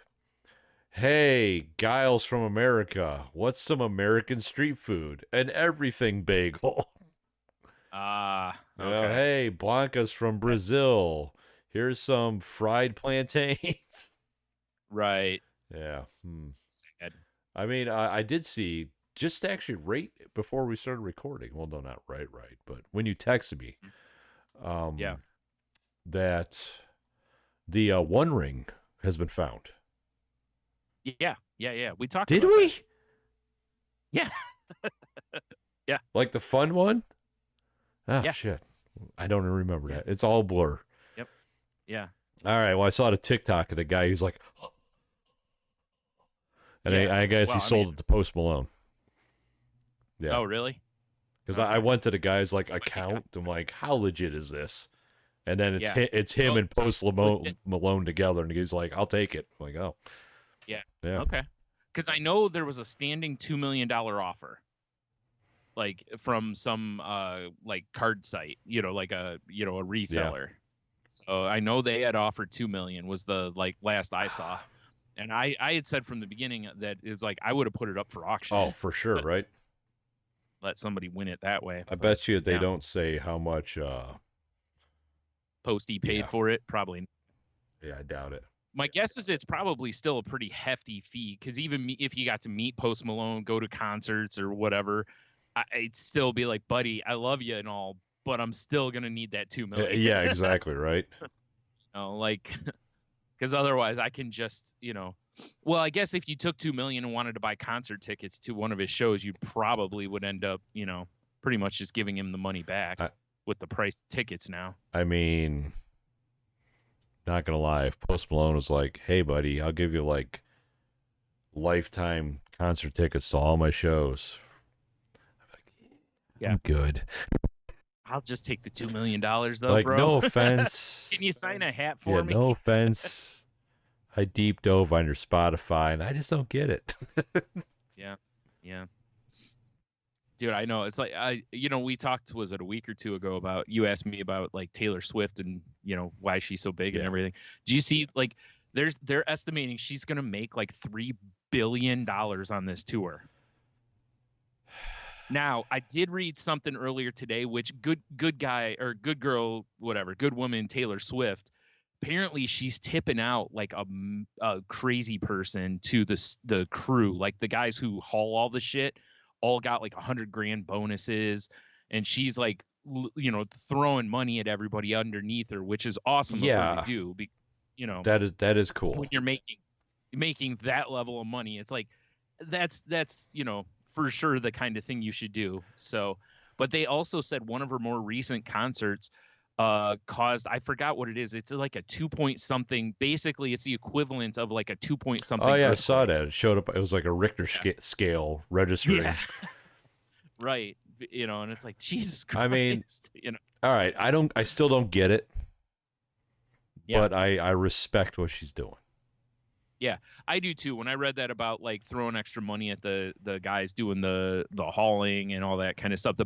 hey, Giles from America, what's some American street food? An everything bagel. Okay. Hey, Blanca's from Brazil. Here's some fried plantains. Right. Yeah. Sad. I mean, I did see just actually right before we started recording. Well, no, not right, but when you texted me, that the One Ring has been found. Yeah. We talked. Did about we? That. Yeah. Yeah. Like the fun one? Oh, yeah. Shit. I don't remember that. It's all blur. Yep. Yeah. All right. Well, I saw the TikTok of the guy who's like, and I guess he sold it to Post Malone. Yeah. Oh, really? Because I went to the guy's like account. I'm like, how legit is this? And then it's him and Post Malone together, and he's like, I'll take it. I'm like, oh. Yeah. Yeah. Okay. Because I know there was a standing $2 million offer, like from some like card site, you know, like a reseller. Yeah. So I know they had offered 2 million was the like last I saw, and I had said from the beginning that it's like I would have put it up for auction. Oh, for sure, right? Let somebody win it that way. I bet you they don't say how much Posty paid for it. Probably. Yeah, I doubt it. My guess is it's probably still a pretty hefty fee because even if you got to meet Post Malone, go to concerts or whatever, I'd still be like, buddy, I love you and all, but I'm still gonna need that 2 million. Yeah, exactly, right. Like, because otherwise I can just, well, I guess if you took 2 million and wanted to buy concert tickets to one of his shows, you probably would end up, pretty much just giving him the money back with the price of tickets now. I mean, not gonna lie, if Post Malone was like, hey buddy, I'll give you like lifetime concert tickets to all my shows, I'm good. I'll just take the $2 million though, like, bro. No offense. Can you sign a hat for me? No offense. I deep dove on your Spotify, and I just don't get it. Yeah, yeah. Dude, I know. It's like we talked, was it a week or two ago, about, you asked me about like Taylor Swift and why she's so big and everything. Do you see, like, they're estimating she's gonna make like $3 billion on this tour. Now, I did read something earlier today, which good guy or good girl, whatever, good woman Taylor Swift, apparently she's tipping out like a crazy person to the crew, like the guys who haul all the shit, all got like 100 grand bonuses, and she's like throwing money at everybody underneath her, which is awesome of her to do, because that is cool. when you're making that level of money, it's like that's for sure the kind of thing you should do. So, but they also said one of her more recent concerts caused, I forgot what it is, it's like a 2 point something, basically it's the equivalent of like a 2 point something. Oh yeah, I saw that. It showed up, it was like a Richter scale registering. Yeah. Right. And it's like, Jesus Christ. I mean, all right, I still don't get it. Yeah. But I respect what she's doing. Yeah, I do too. When I read that about like throwing extra money at the guys doing the hauling and all that kind of stuff, the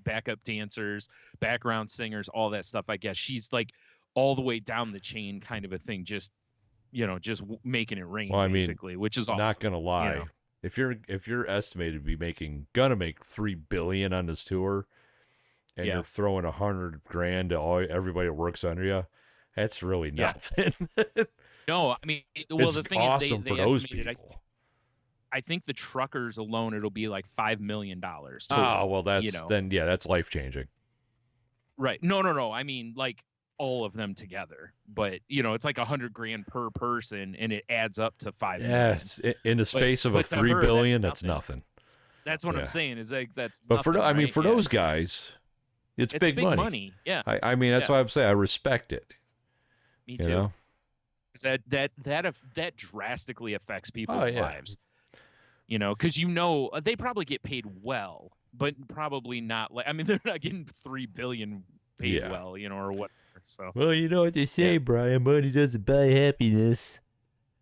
backup dancers, background singers, all that stuff, I guess she's like all the way down the chain kind of a thing, just making it rain, basically, which is awesome. Not gonna lie, if you're estimated to be gonna make $3 billion on this tour, and you're throwing 100 grand to everybody that works under you, that's really nothing. No, I mean, well, it's the thing awesome is, for those people. I think the truckers alone, it'll be like $5 million. Oh, well, that's life changing. Right? No. I mean, like all of them together, but it's like 100 grand per person, and it adds up to $5 million. Yes, in the space of a $3 billion, that's nothing. That's what I'm saying. Is like that's. But nothing, for those guys, it's big money. Yeah. I mean, that's why I'm saying I respect it. Me too. That drastically affects people's lives. Because they probably get paid well, but probably not like, I mean, they're not getting $3 billion paid well, or whatever. So, well, you know what they say, Brian, money doesn't buy happiness.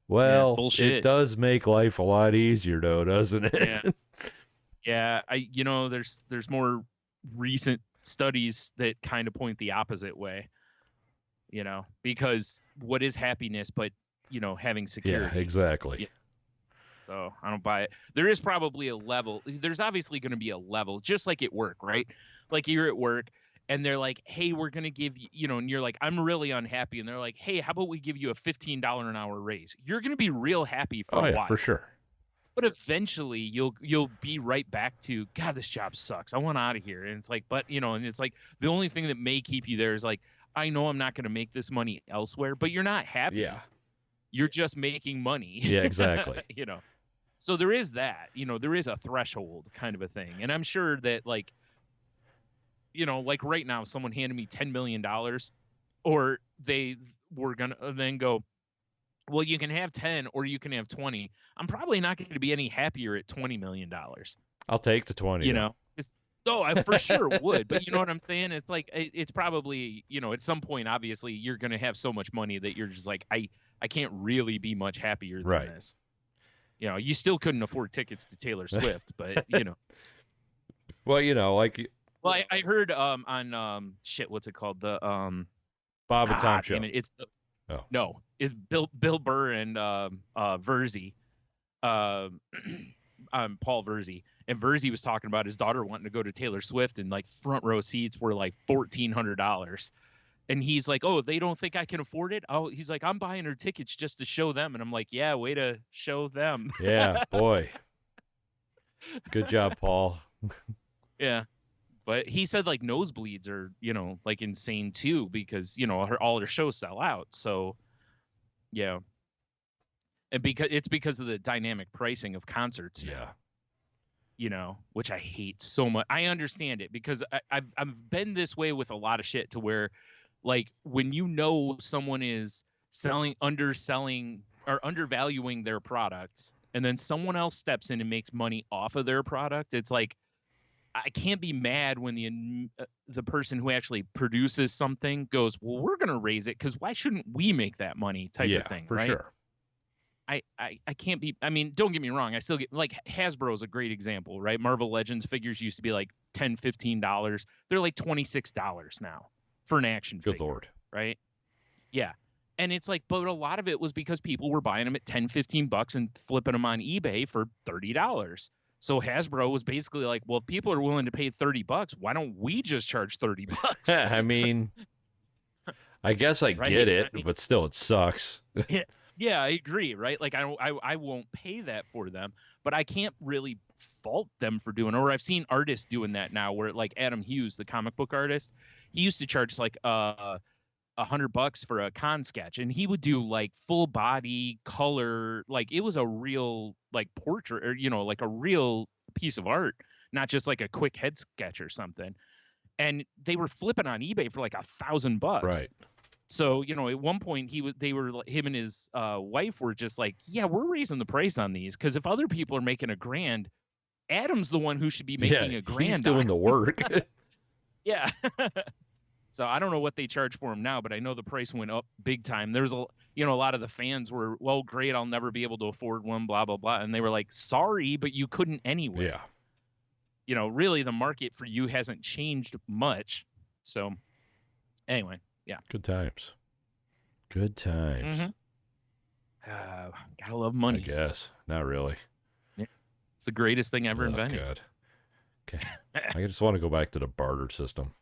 Well, it does make life a lot easier, though, doesn't it? Yeah. There's more recent studies that kind of point the opposite way. Because what is happiness but having security? Yeah, exactly. Yeah. So I don't buy it. There is probably a level. There's obviously going to be a level, just like at work, right? Like you're at work and they're like, hey, we're going to give you, and you're like, I'm really unhappy. And they're like, hey, how about we give you a $15 an hour raise? You're going to be real happy for a while. For sure. But eventually you'll be right back to, God, this job sucks. I want out of here. And it's like, but, and it's like the only thing that may keep you there is like, I know I'm not going to make this money elsewhere, but you're not happy. Yeah. You're just making money. Yeah, exactly. So there is that, there is a threshold kind of a thing. And I'm sure that like right now, someone handed me $10 million, or they were going to then go, well, you can have 10 or you can have 20. I'm probably not going to be any happier at $20 million. I'll take the 20. No, I for sure would, but you know what I'm saying? It's like, it's probably, at some point, obviously, you're going to have so much money that you're just like, I can't really be much happier than this. You still couldn't afford tickets to Taylor Swift, but, Well, Well, I heard on, what's it called? The Bob and Tom show. It's No, it's Bill Burr and Verzi. Paul Verzi. And Verzi was talking about his daughter wanting to go to Taylor Swift, and like front row seats were like $1,400. And he's like, oh, they don't think I can afford it? Oh, he's like, I'm buying her tickets just to show them. And I'm like, yeah, way to show them. Yeah, boy. Good job, Paul. Yeah. But he said like nosebleeds are, like insane too, because, all her shows sell out. So, yeah. And because of the dynamic pricing of concerts. Yeah. Which I hate so much. I understand it because I've been this way with a lot of shit, to where like when someone is underselling or undervaluing their product, and then someone else steps in and makes money off of their product, it's like, I can't be mad when the person who actually produces something goes, well, we're going to raise it because why shouldn't we make that money type of thing, for right? sure. I can't be. I mean, don't get me wrong. I still get like Hasbro is a great example, right? Marvel Legends figures used to be like $10, $15. They're like $26 now for an action Good figure, Lord. right? Yeah. And it's like, but a lot of it was because people were buying them at 10, $15 and flipping them on eBay for $30. So Hasbro was basically like, well, if people are willing to pay $30, why don't we just charge $30? I mean, I guess I Right? get it, I mean, but still, it sucks. yeah, I agree, right? Like I won't pay that for them, but I can't really fault them for doing it. Or I've seen artists doing that now where like Adam Hughes, the comic book artist, he used to charge like $100 for a con sketch, and he would do like full body color, like it was a real like portrait, or like a real piece of art, not just like a quick head sketch or something. And they were flipping on eBay for like $1,000. Right. So, at one point him and his wife were just like, yeah, we're raising the price on these because if other people are making $1,000, Adam's the one who should be making $1,000. He's doing the work. Yeah. So I don't know what they charge for him now, but I know the price went up big time. There's a lot of the fans were, well, great, I'll never be able to afford one, blah, blah, blah. And they were like, sorry, but you couldn't anyway. Yeah. Really the market for you hasn't changed much. So anyway. Yeah. Good times. Good times. Mm-hmm. Gotta love money. I guess. Not really. Yeah. It's the greatest thing ever invented. God. Okay. I just want to go back to the barter system.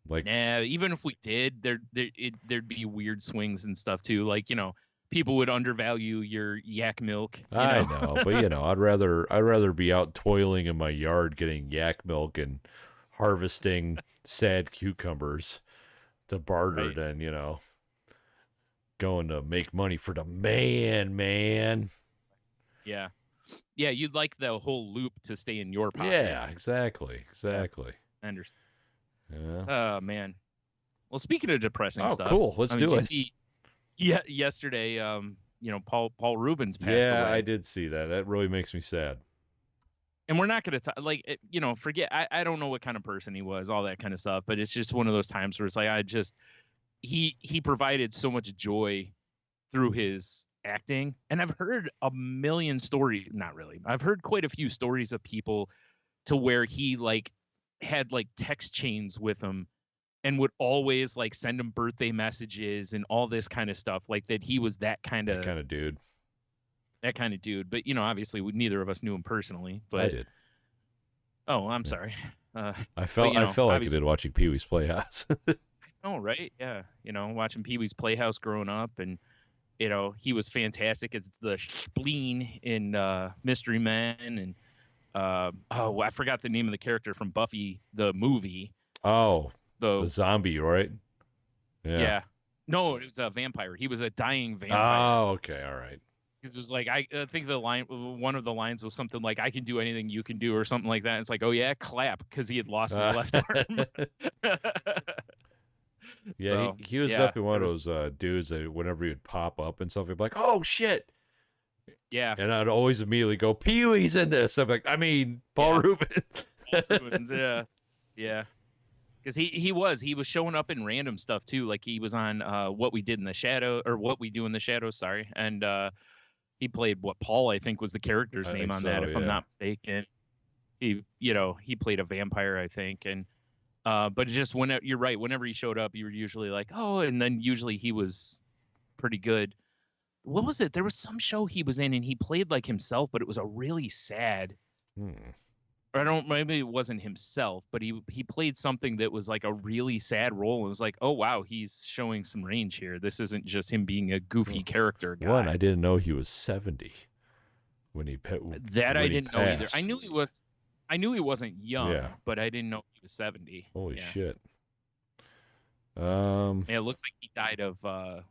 Like, even if we did, there'd be weird swings and stuff too. Like, people would undervalue your yak milk. I know, but I'd rather be out toiling in my yard getting yak milk and harvesting sad cucumbers to barter than going to make money for the man. Yeah, you'd like the whole loop to stay in your pocket. Yeah, exactly. I understand. Yeah. Oh man. Well, speaking of depressing stuff, cool. Let's do it. Yesterday, Paul Reubens passed away. Yeah, I did see that. That really makes me sad. And we're not going to forget. I don't know what kind of person he was, all that kind of stuff. But it's just one of those times where it's like, he provided so much joy through his acting. And I've heard a million stories. Not really. I've heard quite a few stories of people to where he had text chains with him and would always send him birthday messages and all this kind of stuff, like that he was that kind of dude. That kind of dude. But obviously neither of us knew him personally. But I did. Oh, I'm sorry. I felt like I did watching Pee-wee's Playhouse. Oh, right. Yeah. Watching Pee-wee's Playhouse growing up, and he was fantastic as the spleen in Mystery Men, and I forgot the name of the character from Buffy the movie. Oh, the zombie, right? Yeah. No, it was a vampire. He was a dying vampire. Oh, okay, all right. Because it was like, I think one of the lines was something like, I can do anything you can do, or something like that. It's like, oh yeah, clap, because he had lost his left arm. Yeah, so, he was definitely one of those dudes that whenever he'd pop up and stuff, he'd be like, oh shit. Yeah. And I'd always immediately go, Pee-wee's in this. I'm like, Paul Reubens. Paul Reubens, yeah. Because he was showing up in random stuff too. Like he was on What We Did in the Shadow, or What We Do in the Shadows, sorry. And he played Paul, I think, was the character's name on that, if I'm not mistaken. He played a vampire, I think. And but just you're right, whenever he showed up, you were usually like, oh, and then usually he was pretty good. What was it? There was some show he was in and he played like himself, but it was a really sad. Maybe it wasn't himself, but he played something that was like a really sad role. It was like, oh wow, he's showing some range here. This isn't just him being a goofy character guy. I didn't know he was 70 when he I didn't know either. I knew he wasn't young, but I didn't know he was 70. Holy shit. It looks like he died of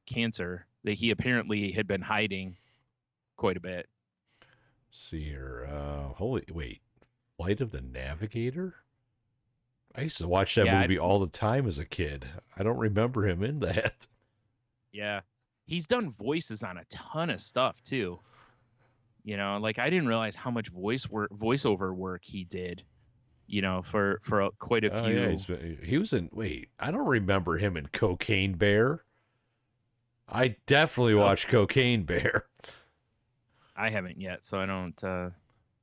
cancer that he apparently had been hiding quite a bit. See here. Flight of the Navigator? I used to watch that movie all the time as a kid. I don't remember him in that. Yeah. He's done voices on a ton of stuff, too. You know, like I didn't realize how much voiceover work he did. You know, for quite a Oh yeah, few. he was in. Wait, I don't remember him in Cocaine Bear. I definitely Oh, watched Cocaine Bear. I haven't yet, so I don't.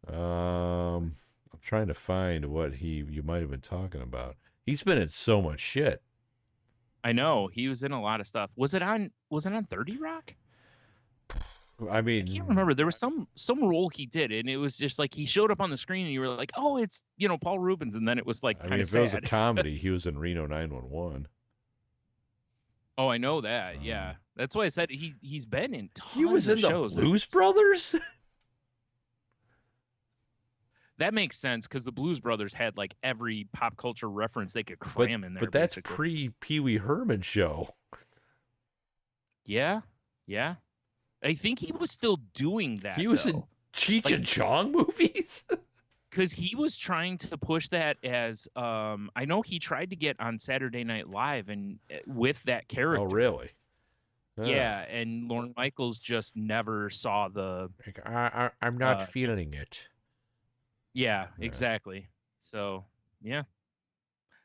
I'm trying to find what you might have been talking about. He's been in so much shit. I know he was in a lot of stuff. Was it on 30 Rock? I I can't mean, remember. There was some role he did, and it was just like he showed up on the screen, and you were like, "Oh, it's Paul Reubens," and then it was like kind of if it was a sad. comedy, he was in Reno 911. Oh, I know that. Um, Yeah, that's why I said he's been in he was tons of in the shows. Blues Brothers. That makes sense because the Blues Brothers had like every pop culture reference they could but cram in there, but that's basically. pre Pee Wee Herman show. Yeah, yeah. I think he was still doing that He was in though, Cheech like and Chong movies. because he was trying to push that as I know he tried to get on Saturday Night Live and with that Oh character. really? Ah. Yeah, and Lorne Michaels just never saw the. Like, I'm not uh feeling it. Yeah, Yeah. exactly. So yeah.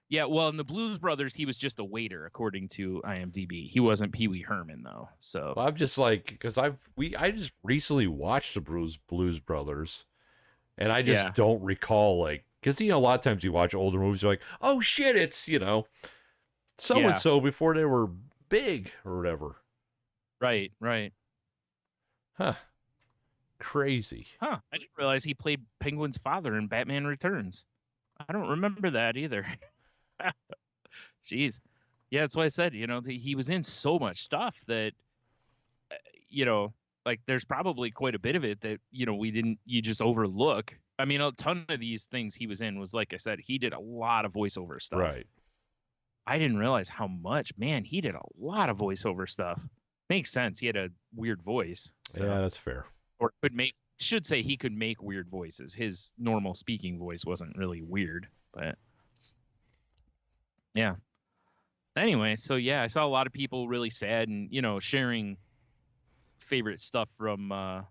Yeah, well, in the Blues Brothers, he was just a waiter, according to IMDb. He wasn't Pee Wee Herman, though. So Well, I'm just like, because I just recently watched the Blues Brothers, and I just yeah, don't recall, like, because a lot of times you watch older movies, you're like, oh shit, it's so and yeah, so before they were big or whatever. right, right. Huh? Crazy. Huh? I didn't realize he played Penguin's father in Batman Returns. I don't remember that either. Jeez. Yeah, that's why I said, he was in so much stuff that, uh, you know, like there's probably quite a bit of it that, you just overlook. I mean, a ton of these things he was in was, like I said, he did a lot of voiceover stuff. Right. I didn't realize how much. Man, he did a lot of voiceover stuff. Makes sense. He had a weird voice, Yeah, so that's fair. or could make should say he could make weird voices. His normal speaking voice wasn't really weird, but yeah. Anyway, so yeah, I saw a lot of people really sad and sharing favorite stuff from uh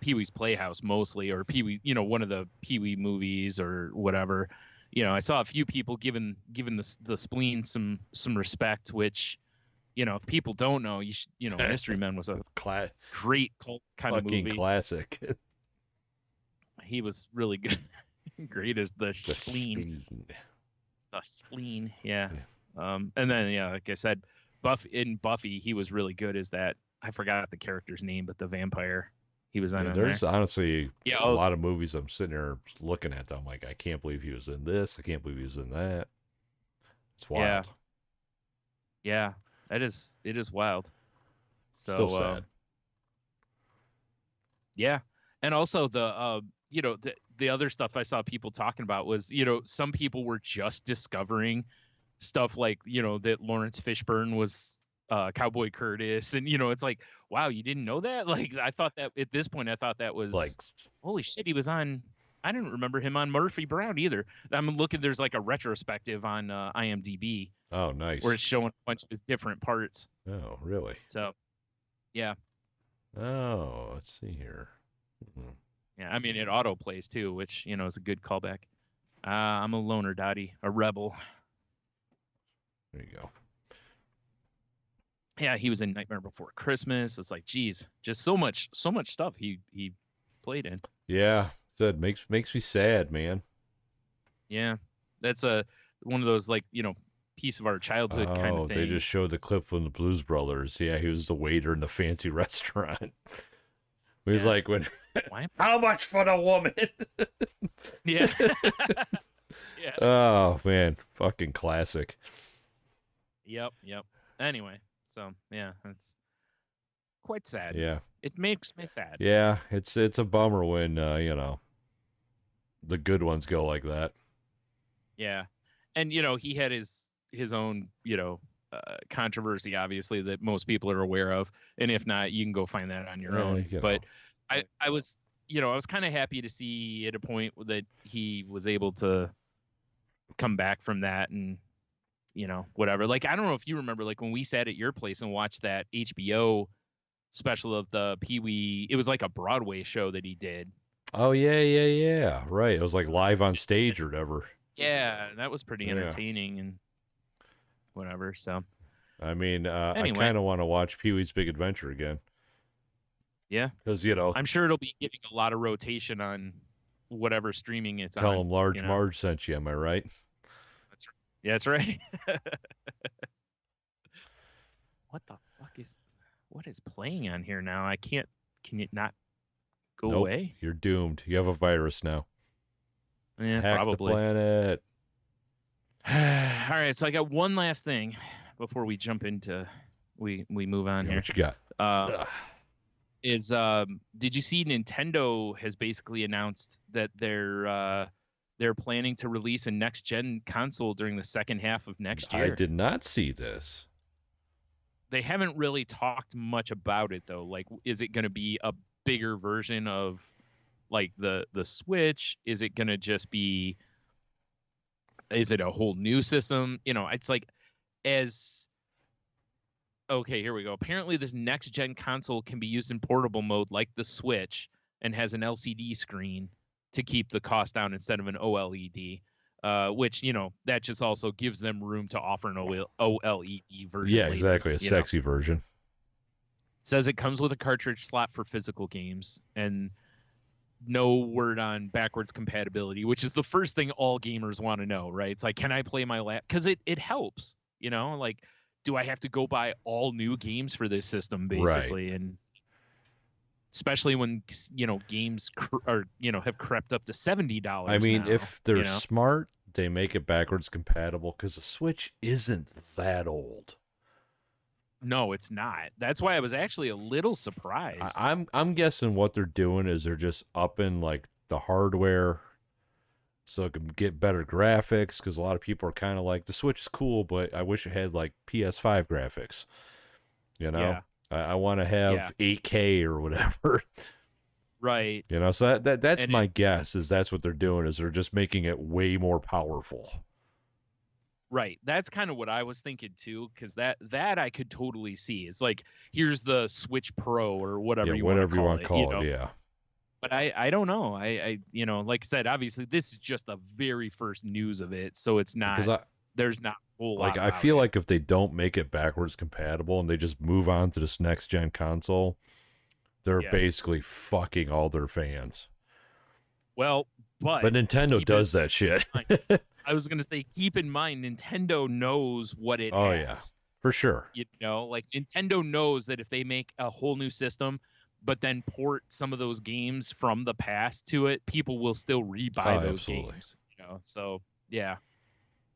Pee Wee's Playhouse mostly, or Pee Wee, one of the Pee Wee movies or whatever. I saw a few people giving the spleen some respect, which if people don't know, Mystery Men was a Cla- great cult kind of fucking movie. classic. He was really good, great as the The spleen, Spleen. yeah. Yeah. And then like I said, Buffy, he was really good as that. I forgot the character's name, but the vampire, he was on Yeah, in there. there's honestly Yeah. a Oh, lot of movies I'm sitting there looking at. I'm like, I can't believe he was in this. I can't believe he was in that. It's yeah, wild. yeah. It is wild. Still So sad. yeah, and also the other stuff I saw people talking about was some people were just discovering stuff like that Lawrence Fishburne was Cowboy Curtis, and it's like, wow, you didn't know that. Like I thought that at this point I thought that Like, was, holy shit, he was on. I didn't remember him on Murphy Brown either. I'm looking. There's like a retrospective on IMDb oh, where nice. it's showing a bunch of different parts. Oh, really? So yeah. Oh, let's see here. Hmm. Yeah, I mean it auto plays too, which is a good callback. I'm a loner, Dottie, a rebel. There you go. Yeah, he was in Nightmare Before Christmas. It's like, geez, just so much stuff he played in. Yeah, that makes me sad, man. Yeah, that's a one of those like piece of our childhood kind of Oh, they just things. showed the clip from the Blues Brothers. Yeah, he was the waiter in the fancy restaurant. He was Yeah, like, "When, why? how much for the woman?" Yeah, yeah, Oh man, fucking classic. yep. Anyway, so yeah, that's quite sad. Yeah, It makes me sad. yeah. It's a bummer when the good ones go like that. Yeah, and he had his own controversy, obviously, that most people are aware of, and if not, you can go find that on your Yeah, own. But I was I was kind of happy to see at a point that he was able to come back from that and whatever. Like I don't know if you remember, like when we sat at your place and watched that HBO special of the Pee-wee. It was like a Broadway show that he did. Oh yeah. Right. It was like live on stage or whatever. Yeah, that was pretty Yeah. entertaining and whatever. So I mean, I anyway, kind of want to watch Pee-wee's Big Adventure again. yeah, Because I'm sure it'll be getting a lot of rotation on whatever streaming it's on. tell him Large Marge sent you. Am I right? That's right. Yeah, that's right. What the fuck what is playing on here now? I can't. Can it not go away? You're doomed. You have a virus now. Yeah, Hack probably. the planet. All right, so I got one last thing before we jump into we move on here. What you got? Did you see Nintendo has basically announced that they're planning to release a next gen console during the second half of next year? I did not see this. They haven't really talked much about it though. Like, is it going to be a bigger version of like the Switch? Is it going to just be? Is it a whole new system? You know, it's like okay, here we go. Apparently, this next gen console can be used in portable mode like the Switch and has an LCD screen to keep the cost down instead of an OLED. Which, you know, that just also gives them room to offer an OLED version. Yeah, later, exactly. A sexy version. Says it comes with a cartridge slot for physical games and no word on backwards compatibility, which is the first thing all gamers want to know, right? It's like, can I play my lap? Because it helps, you know, like, do I have to go buy all new games for this system, basically? Right. And especially when, you know, games have crept up to $70. I mean, now, if they're smart, they make it backwards compatible because the Switch isn't that old. No, it's not. That's why I was actually a little surprised. I'm guessing what they're doing is they're just upping like the hardware so it can get better graphics, because a lot of people are kind of like, the Switch is cool, but I wish it had like PS5 graphics. You know? Yeah. I want to have 8K or whatever. Right. You know, so that's my guess, is that's what they're doing, is they're just making it way more powerful. Right. That's kind of what I was thinking too, because that I could totally see. It's like, here's the Switch Pro or whatever you want to call it. Yeah. But I don't know. I you know, like I said, obviously this is just the very first news of it, so it's not. There's not a whole lot. Like, I feel like if they don't make it backwards compatible and they just move on to this next gen console, they're basically fucking all their fans. Well, but Nintendo does that shit. I was gonna say, keep in mind, Nintendo knows what it has. Oh yeah, for sure. You know, like Nintendo knows that if they make a whole new system, but then port some of those games from the past to it, people will still rebuy those games. You know, so yeah.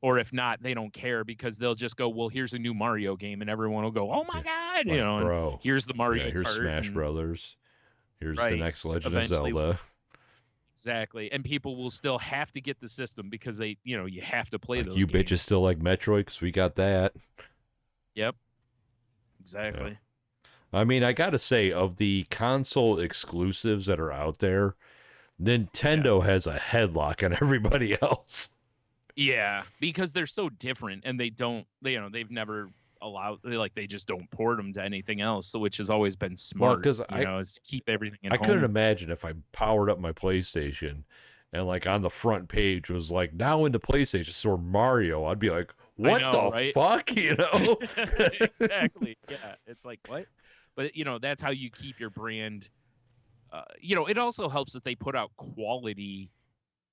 Or if not, they don't care, because they'll just go, well, here's a new Mario game, and everyone will go, oh my god, you know, bro, here's the Mario. Here's Kart Smash Brothers. Here's the next Legend of Zelda. Exactly, and people will still have to get the system because they, you know, you have to play those. You games. Bitches still like Metroid, because we got that. Yep. Exactly. Yeah. I mean, I gotta say, of the console exclusives that are out there, Nintendo has a headlock on everybody else. Yeah, because they're so different, and they've never allowed, they just don't port them to anything else, so which has always been smart. Because is keep everything at home. I couldn't imagine if I powered up my PlayStation and like on the front page was like, now into PlayStation Store Mario, I'd be like, what the fuck, you know? Exactly. Yeah, it's like, what? But you know, that's how you keep your brand. You know, it also helps that they put out quality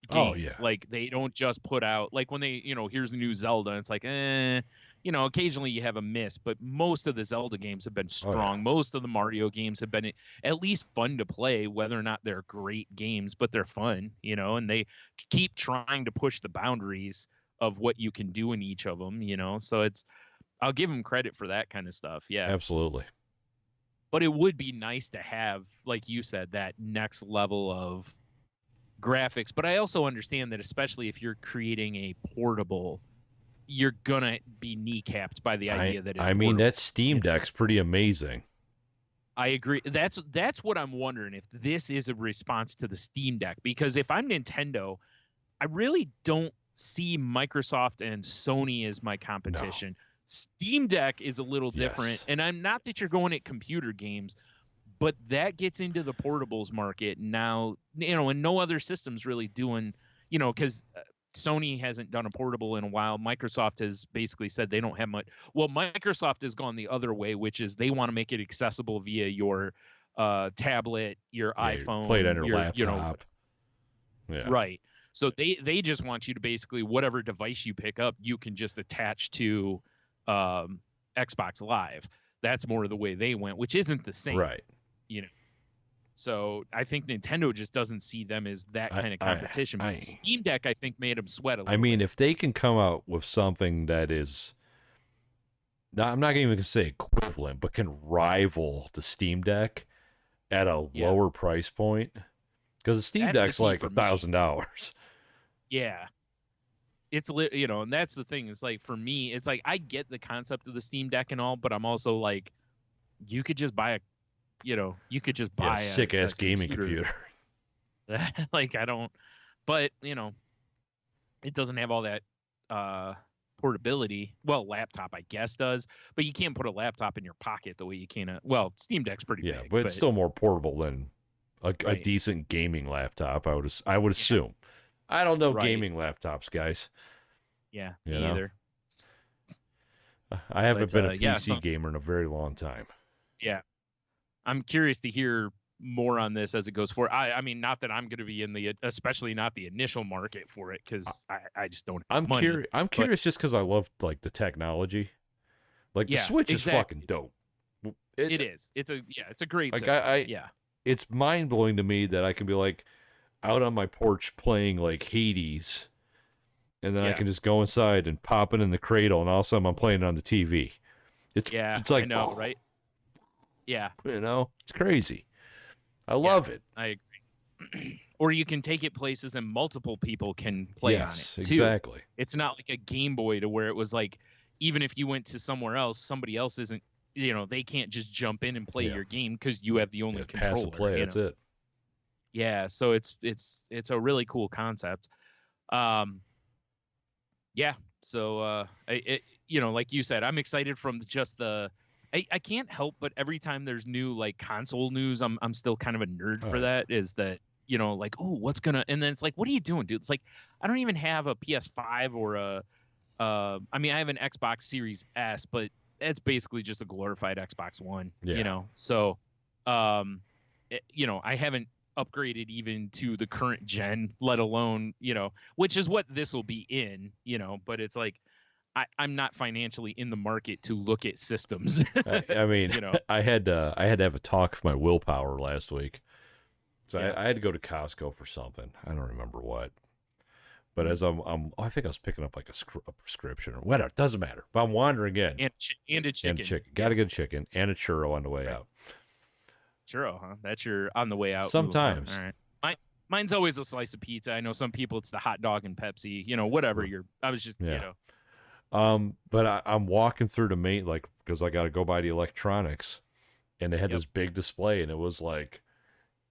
games. Oh, yeah. Like, they don't just put out, like, when they, you know, here's the new Zelda, and it's like, you know, occasionally you have a miss, but most of the Zelda games have been strong. Most of the Mario games have been at least fun to play, whether or not they're great games, but they're fun, you know, and they keep trying to push the boundaries of what you can do in each of them, you know, so I'll give them credit for that kind of stuff. Yeah, absolutely. But it would be nice to have, like you said, that next level of graphics. But I also understand that, especially if you're creating a portable, you're gonna be kneecapped by the idea that it's portable. That Steam Deck's pretty amazing. I agree. That's what I'm wondering, if this is a response to the Steam Deck, because if I'm Nintendo, I really don't see Microsoft and Sony as my competition. No. Steam Deck is a little different, and I'm not that you're going at computer games, But that gets into the portables market now, and no other system's really doing, because Sony hasn't done a portable in a while. Microsoft has basically said they don't have much. Well, Microsoft has gone the other way, which is they want to make it accessible via your tablet, your iPhone, play it on your your, laptop. Yeah. Right. So they just want you to basically, whatever device you pick up, you can just attach to Xbox Live. That's more of the way they went, which isn't the same. Right. So I think Nintendo just doesn't see them as that kind of competition. But Steam Deck, I think, made them sweat a little bit. If they can come out with something that is, I'm not even going to say equivalent, but can rival the Steam Deck at a lower price point, because the Steam Deck's like $1,000. Yeah. It's and that's the thing. It's like, for me, it's like, I get the concept of the Steam Deck and all, but I'm also like, you could just buy a sick ass gaming computer. Like, I don't, but it doesn't have all that portability. Well, laptop, I guess, does, but you can't put a laptop in your pocket the way you can. Well, Steam Deck's pretty big, but it's still more portable than a decent gaming laptop. I would assume. I don't know gaming laptops, guys. Yeah, me either. I haven't been a PC gamer in a very long time. Yeah. I'm curious to hear more on this as it goes forward. I mean, not that I'm going to be especially not the initial market for it, because I just don't have money. I'm curious just because I love, like, the technology. Like, the Switch is fucking dope. It is. It's a great like, system. It's mind-blowing to me that I can be, like, out on my porch playing, like, Hades, and then I can just go inside and pop it in the cradle, and all of a sudden I'm playing it on the TV. It's like, I know, right? Yeah. It's crazy. I love it. I agree. Or you can take it places and multiple people can play on it, too. Exactly. It's not like a Game Boy to where it was like, even if you went to somewhere else, somebody else isn't, they can't just jump in and play your game because you have the only controller. Pass and play, that's it. Yeah, so it's a really cool concept. Yeah, so like you said, I'm excited from just the. I can't help but every time there's new, like, console news, I'm still kind of a nerd for that. Is that like, oh, what's gonna, and then it's like, what are you doing, dude? It's like, I don't even have a PS5 or I have an Xbox Series S, but it's basically just a glorified Xbox One. So I haven't upgraded even to the current gen, let alone which is what this will be in. But it's like, I'm not financially in the market to look at systems. I mean, I had to have a talk for my willpower last week. So I had to go to Costco for something. I don't remember what. But as I think I was picking up like a prescription or whatever. It doesn't matter. But I'm wandering in. And a chicken. Got to get a chicken and a churro on the way out. Churro, huh? That's your on the way out. Sometimes. All right. Mine's always a slice of pizza. I know some people it's the hot dog and Pepsi. Whatever. I was just But I'm walking through the main, like, because I got to go by the electronics, and they had this big display, and it was like,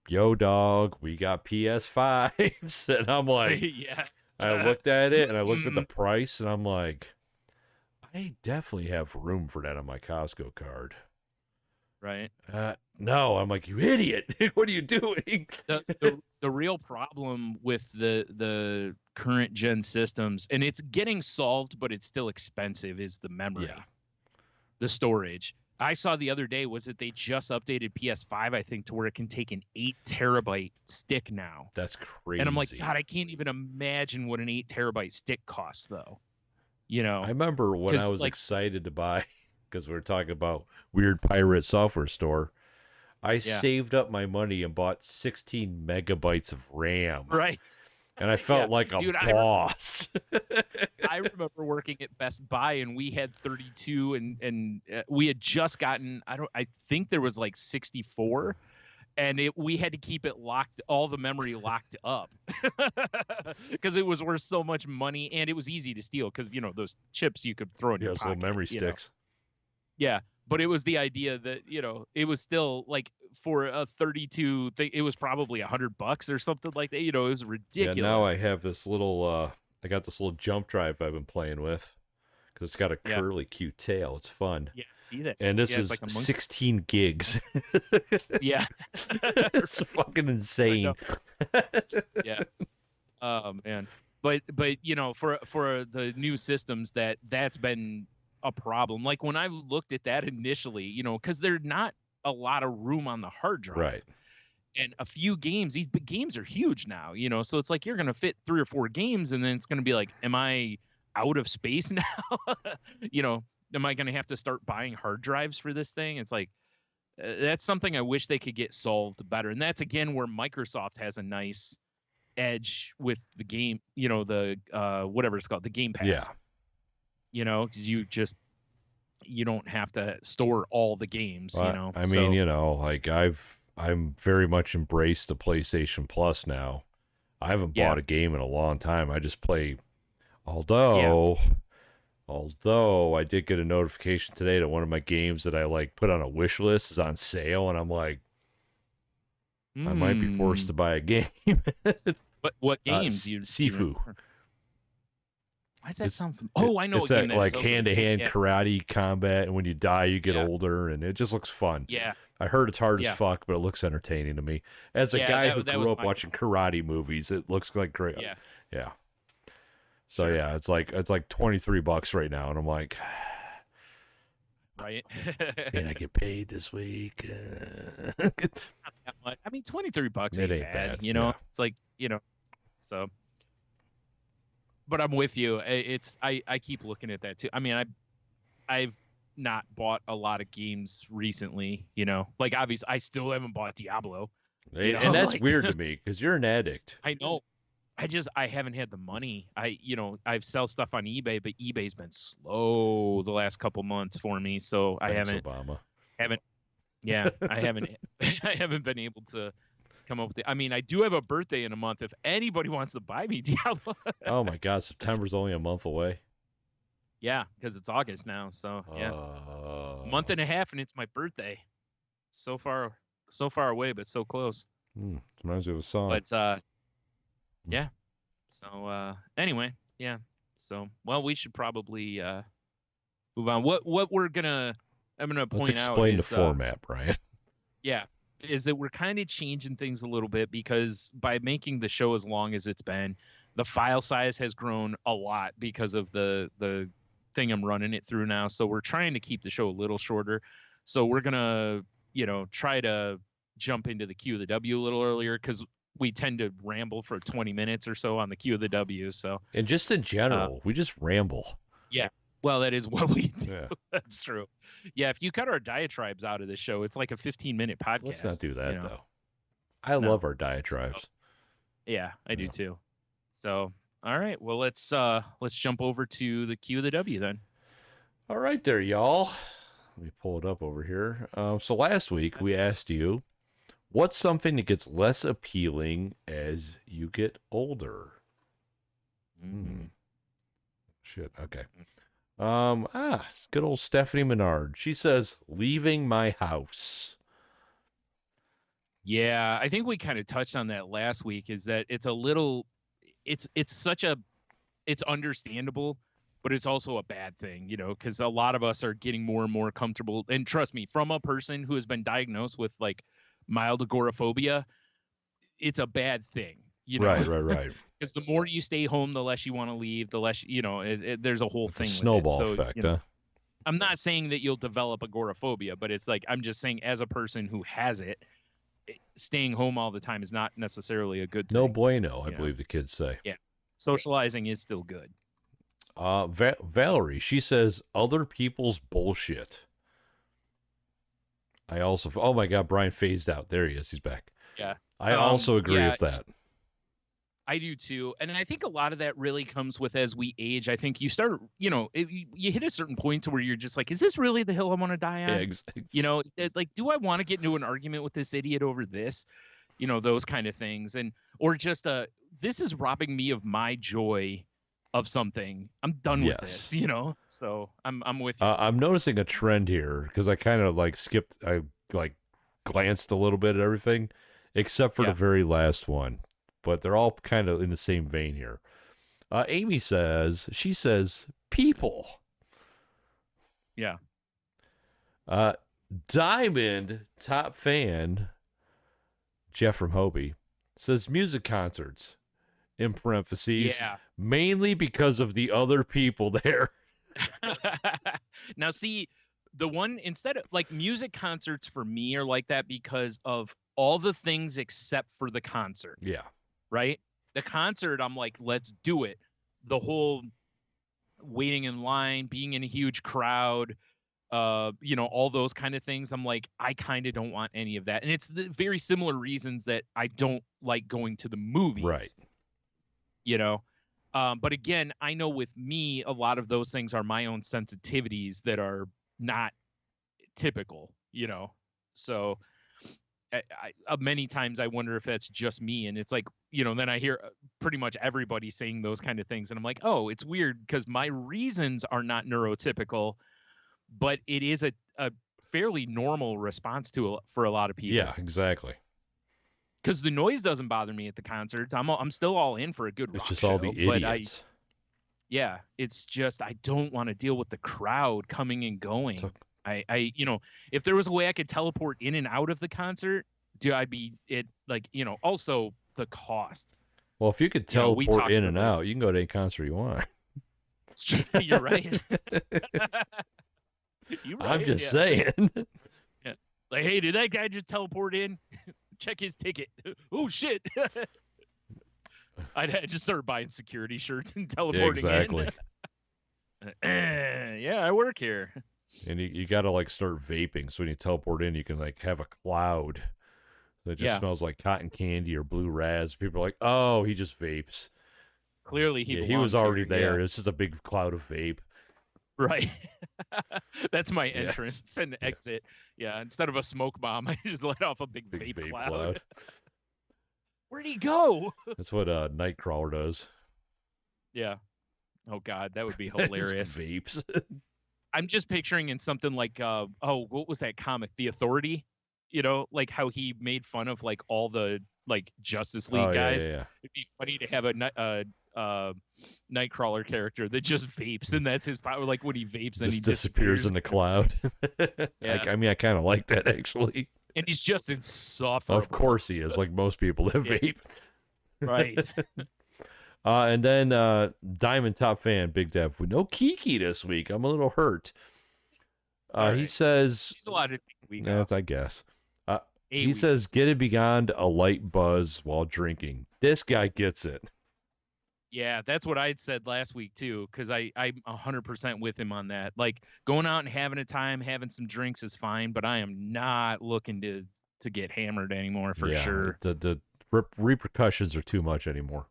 yo, dog, we got PS5s. And I'm like, I looked at it, and I looked at the price, and I'm like, I definitely have room for that on my Costco card. Right. No, I'm like, you idiot. What are you doing? The real problem with the current gen systems, and it's getting solved, but it's still expensive, is the memory, the storage. I saw the other day was that they just updated PS5, I think, to where it can take an 8 terabyte stick now. That's crazy. And I'm like, God, I can't even imagine what an 8 terabyte stick costs, though. I remember when I was excited to buy, because we were talking about weird pirate software store. I saved up my money and bought 16 megabytes of RAM. Right. And I felt like a boss. I remember working at Best Buy, and we had 32, and we had just gotten, I think there was like 64, and we had to keep it locked, all the memory locked up, because it was worth so much money, and it was easy to steal because those chips you could throw in your pocket. Little memory sticks. Yeah, but it was the idea that it was still like, for a 32 thing, it was probably $100 or something like that. It was ridiculous. Yeah, now I have this little I got this little jump drive I've been playing with, because it's got a Yeah. curly, cute tail. It's fun. Yeah, see that? And this Yeah, it's is like a monkey. 16 gigs. Yeah. It's fucking insane. Yeah. Man. But for the new systems that's been a problem. Like when I looked at that initially, because there's not a lot of room on the hard drive. Right. And a few games, these big games are huge now, so it's like you're gonna fit 3 or 4 games, and then it's gonna be like, am I out of space now? Am I gonna have to start buying hard drives for this thing? It's like that's something I wish they could get solved better. And that's again where Microsoft has a nice edge with the game, the whatever it's called, the Game Pass. Yeah. Because you don't have to store all the games. I mean, like I'm very much embraced the PlayStation Plus now. I haven't bought a game in a long time. I just play. Although I did get a notification today that one of my games that I like put on a wish list is on sale, and I'm like, I might be forced to buy a game. What games? Sifu. Why does that sound? Oh, I know. It's that like hand-to-hand karate combat, and when you die, you get older, and it just looks fun. Yeah. I heard it's hard as fuck, but it looks entertaining to me. As a guy who grew up watching karate movies, it looks like great. Yeah. So it's like $23 right now, and I'm like, right. and I get paid this week. Not that much. I mean, $23 ain't bad. It's like so. But I'm with you. I keep looking at that too. I mean, I've not bought a lot of games recently. Like obviously, I still haven't bought Diablo. And that's weird to me because you're an addict. I know. I haven't had the money. I've sell stuff on eBay, but eBay's been slow the last couple months for me. So Thanks, I haven't. Obama. I haven't been able to come up with it. I mean, I do have a birthday in a month. If anybody wants to buy me Diablo. Oh my God, September's only a month away. Yeah, because it's August now. So yeah, a month and a half, and it's my birthday. So far away, but so close. Reminds me of a song. But yeah. So anyway, yeah. So well, we should probably move on. What I'm gonna point out. Let's explain the format, Brian. Yeah, is that we're kind of changing things a little bit because by making the show as long as it's been, the file size has grown a lot because of the thing I'm running it through now. So we're trying to keep the show a little shorter. So we're gonna try to jump into the Q of the W a little earlier because we tend to ramble for 20 minutes or so on the Q of the W. So and just in general, we just ramble. Yeah. Well, that is what we do. Yeah. That's true. Yeah, if you cut our diatribes out of the show, it's like a 15-minute podcast. Let's not do that though. I love our diatribes. So, yeah, I do too. So, all right. Well, let's jump over to the Q of the W then. All right there, y'all. Let me pull it up over here. So last week we asked you, what's something that gets less appealing as you get older? Shit. Okay. It's good old Stephanie Menard. She says, leaving my house. Yeah, I think we kind of touched on that last week, is that it's understandable, but it's also a bad thing, because a lot of us are getting more and more comfortable. And trust me, from a person who has been diagnosed with like mild agoraphobia, it's a bad thing. Right. Because the more you stay home, the less you want to leave, the less, there's a whole thing. It's a snowball effect, huh? I'm not saying that you'll develop agoraphobia, but it's like, I'm just saying as a person who has it, staying home all the time is not necessarily a good thing. No bueno, I believe the kids say. Yeah. Socializing is still good. Valerie, she says, other people's bullshit. Oh my God, Brian phased out. There he is. He's back. Yeah. I also agree with that. I do too. And I think a lot of that really comes with as we age. I think you start, you hit a certain point to where you're just like, is this really the hill I want to die on? Yeah, exactly. Like, do I want to get into an argument with this idiot over this? Those kind of things. Or just this is robbing me of my joy of something. I'm done with this, So I'm with you. I'm noticing a trend here because I kind of I glanced a little bit at everything except for the very last one. But they're all kind of in the same vein here. Amy says, people. Yeah. Diamond top fan Jeff from Hobie says music concerts in parentheses Yeah. mainly because of the other people there. Now, see, the one instead of like music concerts for me are like that because of all the things except for the concert, Yeah. right? The concert, I'm like, let's do it. The whole waiting in line, being in a huge crowd, all those kind of things. I'm like, I kind of don't want any of that. And it's the very similar reasons that I don't like going to the movies. Right. But again, I know with me, a lot of those things are my own sensitivities that are not typical, So many times I wonder if that's just me. And it's like, then I hear pretty much everybody saying those kind of things. And I'm like, oh, it's weird because my reasons are not neurotypical, but it is a fairly normal response for a lot of people. Yeah, exactly. Because the noise doesn't bother me at the concerts. I'm still all in for a good rock show. It's just all the idiots. Yeah, it's just I don't want to deal with the crowd coming and going. If there was a way I could teleport in and out of the concert, I'd be it like, also the cost. Well, if you could teleport in and out, you can go to any concert you want. You're right. You're right. I'm just saying. Yeah. Like, hey, did that guy just teleport in? Check his ticket. Oh, shit. I'd just start buying security shirts and teleporting exactly. in. Yeah, I work here. And you got to like start vaping. So when you teleport in, you can like have a cloud that just smells like cotton candy or blue raz. People are like, oh, he just vapes. Clearly he was already there. It's just a big cloud of vape. Right. That's my entrance and exit. Yeah. Instead of a smoke bomb, I just let off a big vape cloud. Where'd he go? That's what Nightcrawler does. Yeah. Oh God, that would be hilarious. Vapes. I'm just picturing in something like what was that comic? The Authority? Like how he made fun of like all the like Justice League guys. Yeah. It'd be funny to have a Nightcrawler character that just vapes, and that's his power. Like when he vapes, then he disappears in the cloud. Yeah. I kind of like that actually. And he's just insufferable. Of course he is, like most people that vape. Right. And then Diamond top fan, Big Dev, with no Kiki this week. I'm a little hurt. He says... She's allowed to take a week off. I guess. He says, get it beyond a light buzz while drinking. This guy gets it. Yeah, that's what I'd said last week, too, because I'm 100% with him on that. Like, going out and having a time, having some drinks is fine, but I am not looking to get hammered anymore, for sure. The repercussions are too much anymore.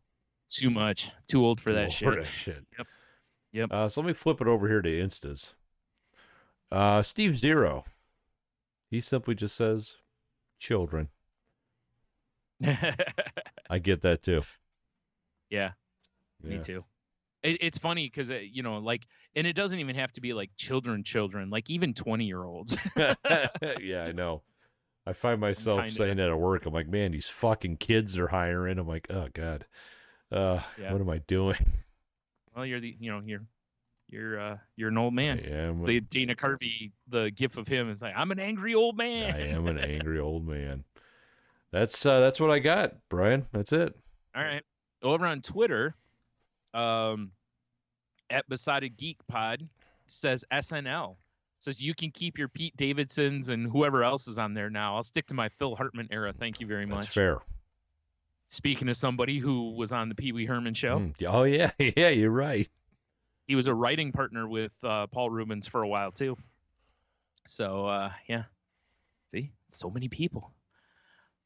Too much. Too old for that shit. Yep. So let me flip it over here to Instas. Steve Zero. He simply just says, children. I get that, too. Yeah. Me too. It's funny because, and it doesn't even have to be like children, like even 20-year-olds. Yeah, I know. I find myself saying that at work. I'm like, man, these fucking kids are hiring. I'm like, oh God, what am I doing? Well, you're an old man. I am. The Dana Carvey, the gif of him is like, I'm an angry old man. I am an angry old man. That's what I got, Brian. That's it. All right. Over on Twitter, at Besotted Geek Pod says SNL. Says you can keep your Pete Davidsons and whoever else is on there now. I'll stick to my Phil Hartman era. Thank you very much. That's fair. Speaking of somebody who was on the Pee Wee Herman show. Oh, yeah. Yeah, you're right. He was a writing partner with Paul Reubens for a while, too. So, yeah. See? So many people.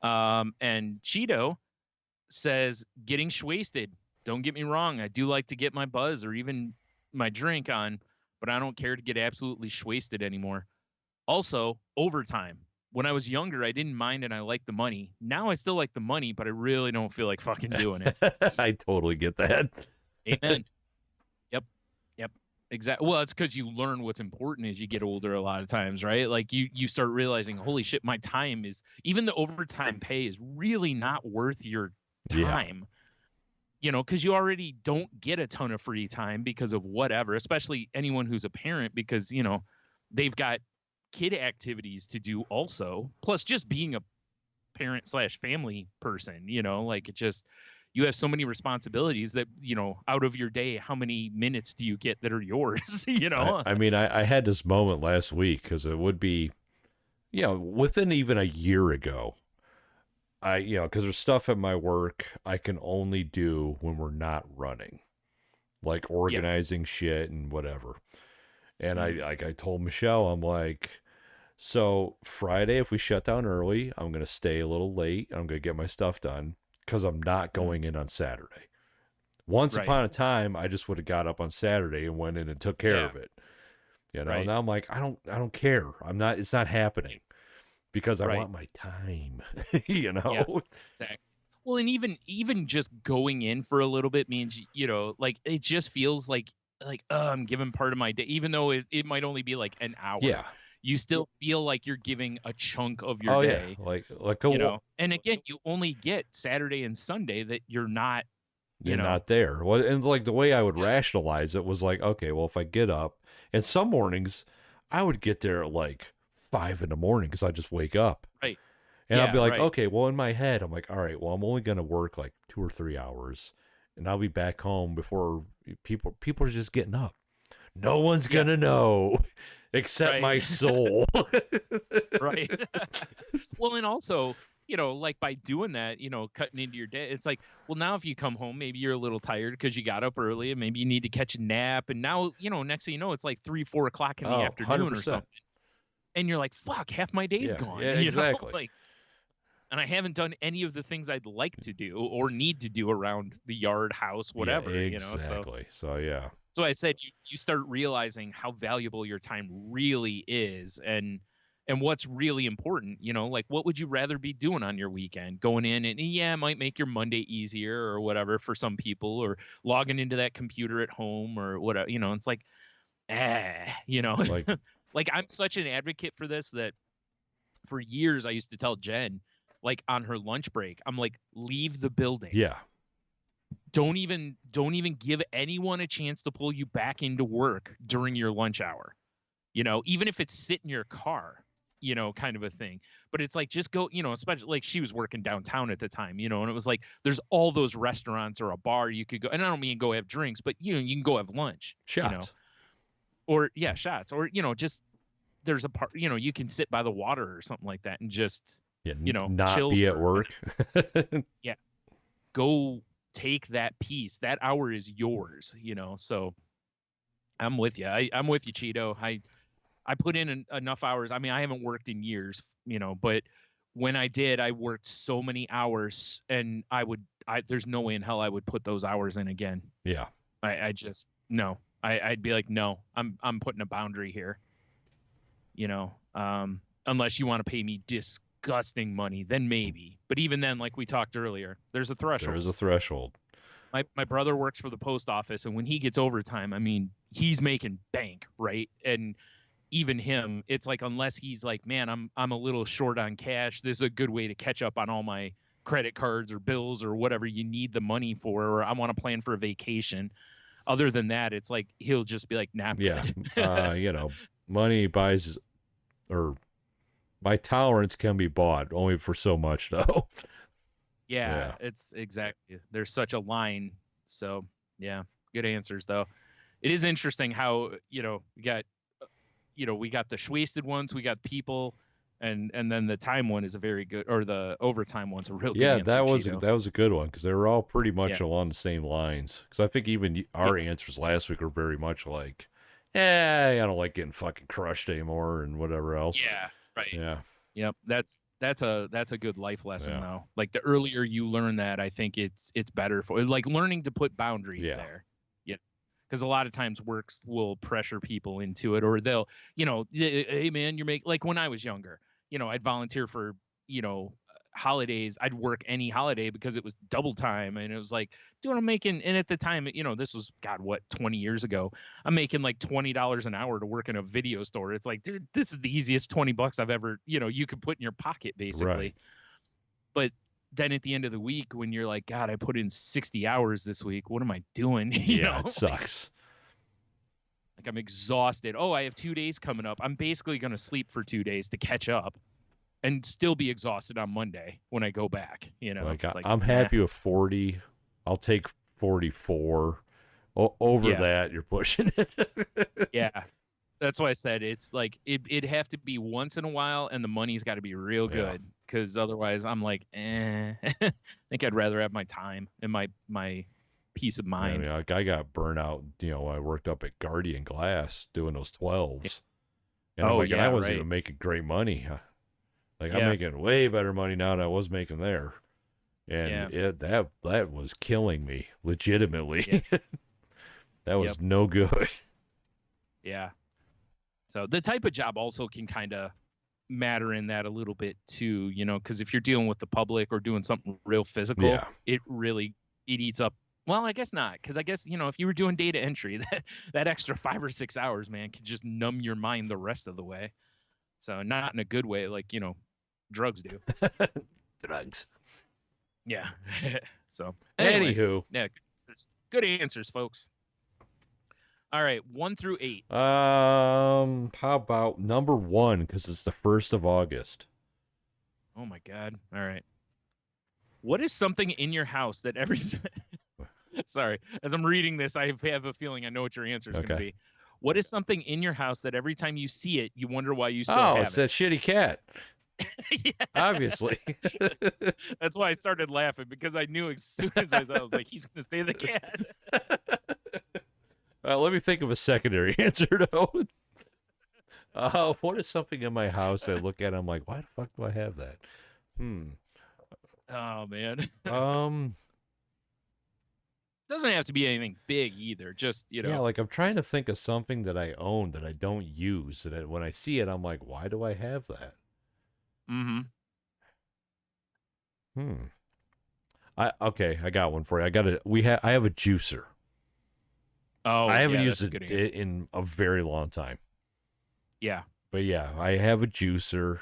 And Cheeto says, getting shwasted. Don't get me wrong. I do like to get my buzz or even my drink on, but I don't care to get absolutely shwasted anymore. Also, overtime. When I was younger, I didn't mind and I liked the money. Now I still like the money, but I really don't feel like fucking doing it. I totally get that. Amen. Yep. Exactly. Well, it's because you learn what's important as you get older a lot of times, right? Like you start realizing, holy shit, my time is, even the overtime pay is really not worth your time. Because you already don't get a ton of free time because of whatever, especially anyone who's a parent, because, they've got kid activities to do also, plus just being a parent slash family person, like it just, you have so many responsibilities that, out of your day, how many minutes do you get that are yours? I mean, I had this moment last week because it would be, within even a year ago, because there's stuff at my work I can only do when we're not running, like organizing shit and whatever. And I told Michelle, I'm like, so Friday, if we shut down early, I'm going to stay a little late. I'm going to get my stuff done because I'm not going in on Saturday. Once upon a time, I just would have got up on Saturday and went in and took care of it. Now I'm like, I don't care. It's not happening because I want my time, Yeah, exactly. Well, and even just going in for a little bit means, like it just feels like, I'm giving part of my day, even though it might only be like an hour. Yeah. You still feel like you're giving a chunk of your day. Yeah. Like and again, you only get Saturday and Sunday that you're not, you're not there. Well, and like the way I would rationalize it was like, okay, well, if I get up, and some mornings I would get there at like 5 a.m. because I just wake up. Right. And I'll be like, okay, well, in my head, I'm like, all right, well, I'm only going to work like 2 or 3 hours and I'll be back home before people are just getting up. No one's going to know except my soul. Right. Well, and also, like by doing that, cutting into your day, it's like, well, now if you come home, maybe you're a little tired because you got up early and maybe you need to catch a nap. And now, next thing you know, it's like 3-4 o'clock in the afternoon 100%. or something. And you're like, fuck, half my day's gone. Yeah, exactly. And I haven't done any of the things I'd like to do or need to do around the yard, house, whatever, exactly. So yeah. So I said you start realizing how valuable your time really is and what's really important, like what would you rather be doing on your weekend? Going in and it might make your Monday easier or whatever for some people, or logging into that computer at home or whatever, it's like, like, like I'm such an advocate for this that for years I used to tell Jen, like on her lunch break, I'm like, leave the building. Yeah. Don't even give anyone a chance to pull you back into work during your lunch hour. Even if it's sit in your car, kind of a thing. But it's like, just go, especially like she was working downtown at the time, and it was like, there's all those restaurants or a bar you could go. And I don't mean go have drinks, but you can go have lunch. Shots. Or shots. Or, just there's a part, you can sit by the water or something like that and just, not chill be at work. Yeah. Go take that piece. That hour is yours, so I'm with you. I'm with you, Cheeto. I put in enough hours. I mean, I haven't worked in years, but when I did, I worked so many hours, and there's no way in hell I would put those hours in again. Yeah. I just, no. I'd be like, no, I'm putting a boundary here. Unless you want to pay me disgusting money, then maybe. But even then, like we talked earlier, there's a threshold. There's a threshold. My brother works for the post office, and when he gets overtime, I mean, he's making bank, right? And even him, it's like, unless he's like, man, I'm a little short on cash, this is a good way to catch up on all my credit cards or bills or whatever you need the money for, or I want to plan for a vacation. Other than that, it's like he'll just be like, nah, I'm good. Money buys, or my tolerance can be bought only for so much, though. Yeah, it's exactly. There's such a line. So yeah, good answers though. It is interesting how we got the Schwasted ones, we got people, and then the time one is a very good, or the overtime one's a real good answer. that was a good one because they were all pretty much along the same lines. Because I think even our answers last week were very much like, I don't like getting fucking crushed anymore and whatever else. Yeah, right. Yeah. Yep. That's a good life lesson though. Like the earlier you learn that, I think it's better for, like, learning to put boundaries there. Yeah. Because a lot of times works will pressure people into it, or they'll, hey man, like when I was younger, I'd volunteer for, holidays. I'd work any holiday because it was double time, and it was like, dude, I'm making, and at the time, this was, God, what, 20 years ago, I'm making like $20 an hour to work in a video store. It's like, dude, this is the easiest $20 I've ever, you could put in your pocket, basically. Right. But then at the end of the week, when you're like, God, I put in 60 hours this week, what am I doing? It sucks. I'm exhausted. Oh, I have 2 days coming up. I'm basically going to sleep for 2 days to catch up and still be exhausted on Monday when I go back, Like, I'm happy with 40. I'll take 44. Over that, you're pushing it. Yeah. That's why I said it's like it'd have to be once in a while, and the money's got to be real good, because otherwise I'm like, I think I'd rather have my time and my peace of mind. I mean, like, I got burnt out, I worked up at Guardian Glass doing those 12s. And I'm like, and I wasn't even making great money. Like, I'm making way better money now than I was making there. And that was killing me, legitimately. That was no good. Yeah. So the type of job also can kind of matter in that a little bit too, because if you're dealing with the public or doing something real physical, it eats up. Well, I guess not, because I guess, if you were doing data entry, that extra 5 or 6 hours, man, could just numb your mind the rest of the way. So not in a good way, like, drugs do. Drugs. Yeah. So anyway, anywho. Yeah, good answers, folks. All right, 1 through 8. How about number 1, because it's the 1st of August. Oh my God. All right. What is something in your house that every Sorry, as I'm reading this, I have a feeling I know what your answer is going to be. What is something in your house that every time you see it, you wonder why you still have it? Oh, it's that shitty cat. Obviously. That's why I started laughing, because I knew as soon as I was like, he's going to say the cat. Let me think of a secondary answer, though. What is something in my house that I look at and I'm like, why the fuck do I have that? Oh, man. Doesn't have to be anything big either. Just, Yeah, like, I'm trying to think of something that I own that I don't use. That when I see it, I'm like, why do I have that? I got one for you. I have a juicer. Oh, I haven't used it in a very long time. Yeah. But yeah, I have a juicer.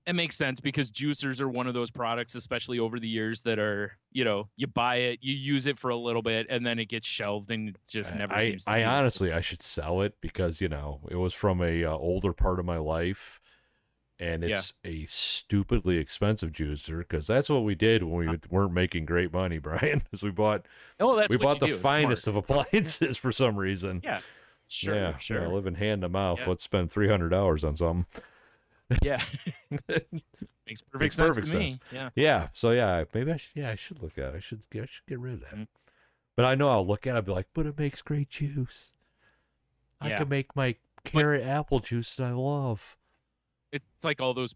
It makes sense, because juicers are one of those products, especially over the years, that are, you buy it, you use it for a little bit, and then it gets shelved and it just never seems to honestly, I should sell it, because, it was from a older part of my life, and it's a stupidly expensive juicer, because that's what we did when we weren't making great money, Brian, is we bought the finest of appliances for some reason. Yeah. Sure. Yeah, living hand to mouth. Let's spend $300 on something. Yeah. Makes perfect sense to me. Yeah. So maybe I should look at it. I should get rid of that. But I know I'll look at it and be like, but it makes great juice. I can make my carrot apple juice that I love. It's like all those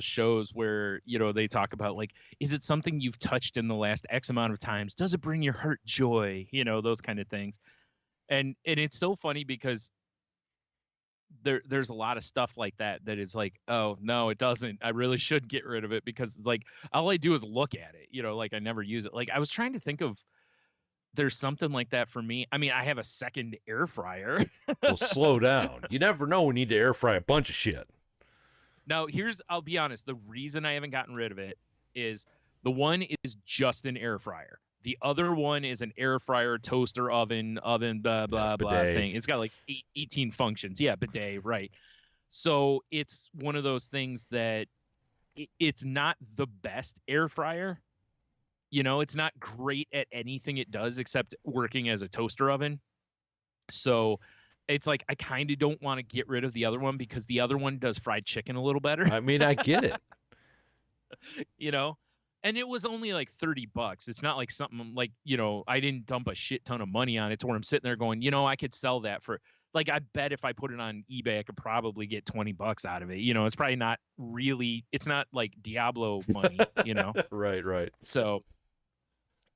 shows where, they talk about, like, is it something you've touched in the last X amount of times? Does it bring your heart joy? Those kind of things. And it's so funny, because there's a lot of stuff like that is like, oh no, it doesn't. I really should get rid of it, because it's like all I do is look at it. Like, I never use it. Like, I was trying to think of, there's something like that for me. I mean, I have a second air fryer. Well, slow down. You never know when you need to air fry a bunch of shit. Now, I'll be honest. The reason I haven't gotten rid of it is the one is just an air fryer. The other one is an air fryer, toaster, oven, blah, blah, blah thing. It's got like 18 functions. Yeah, bidet, right. So it's one of those things that it's not the best air fryer. It's not great at anything it does except working as a toaster oven. So it's like, I kind of don't want to get rid of the other one, because the other one does fried chicken a little better. I mean, I get it. And it was only like $30. It's not like something like, I didn't dump a shit ton of money on it to where I'm sitting there going, I could sell that for, like, I bet if I put it on eBay, I could probably get $20 out of it. It's probably not really, it's not like Diablo money, Right. So,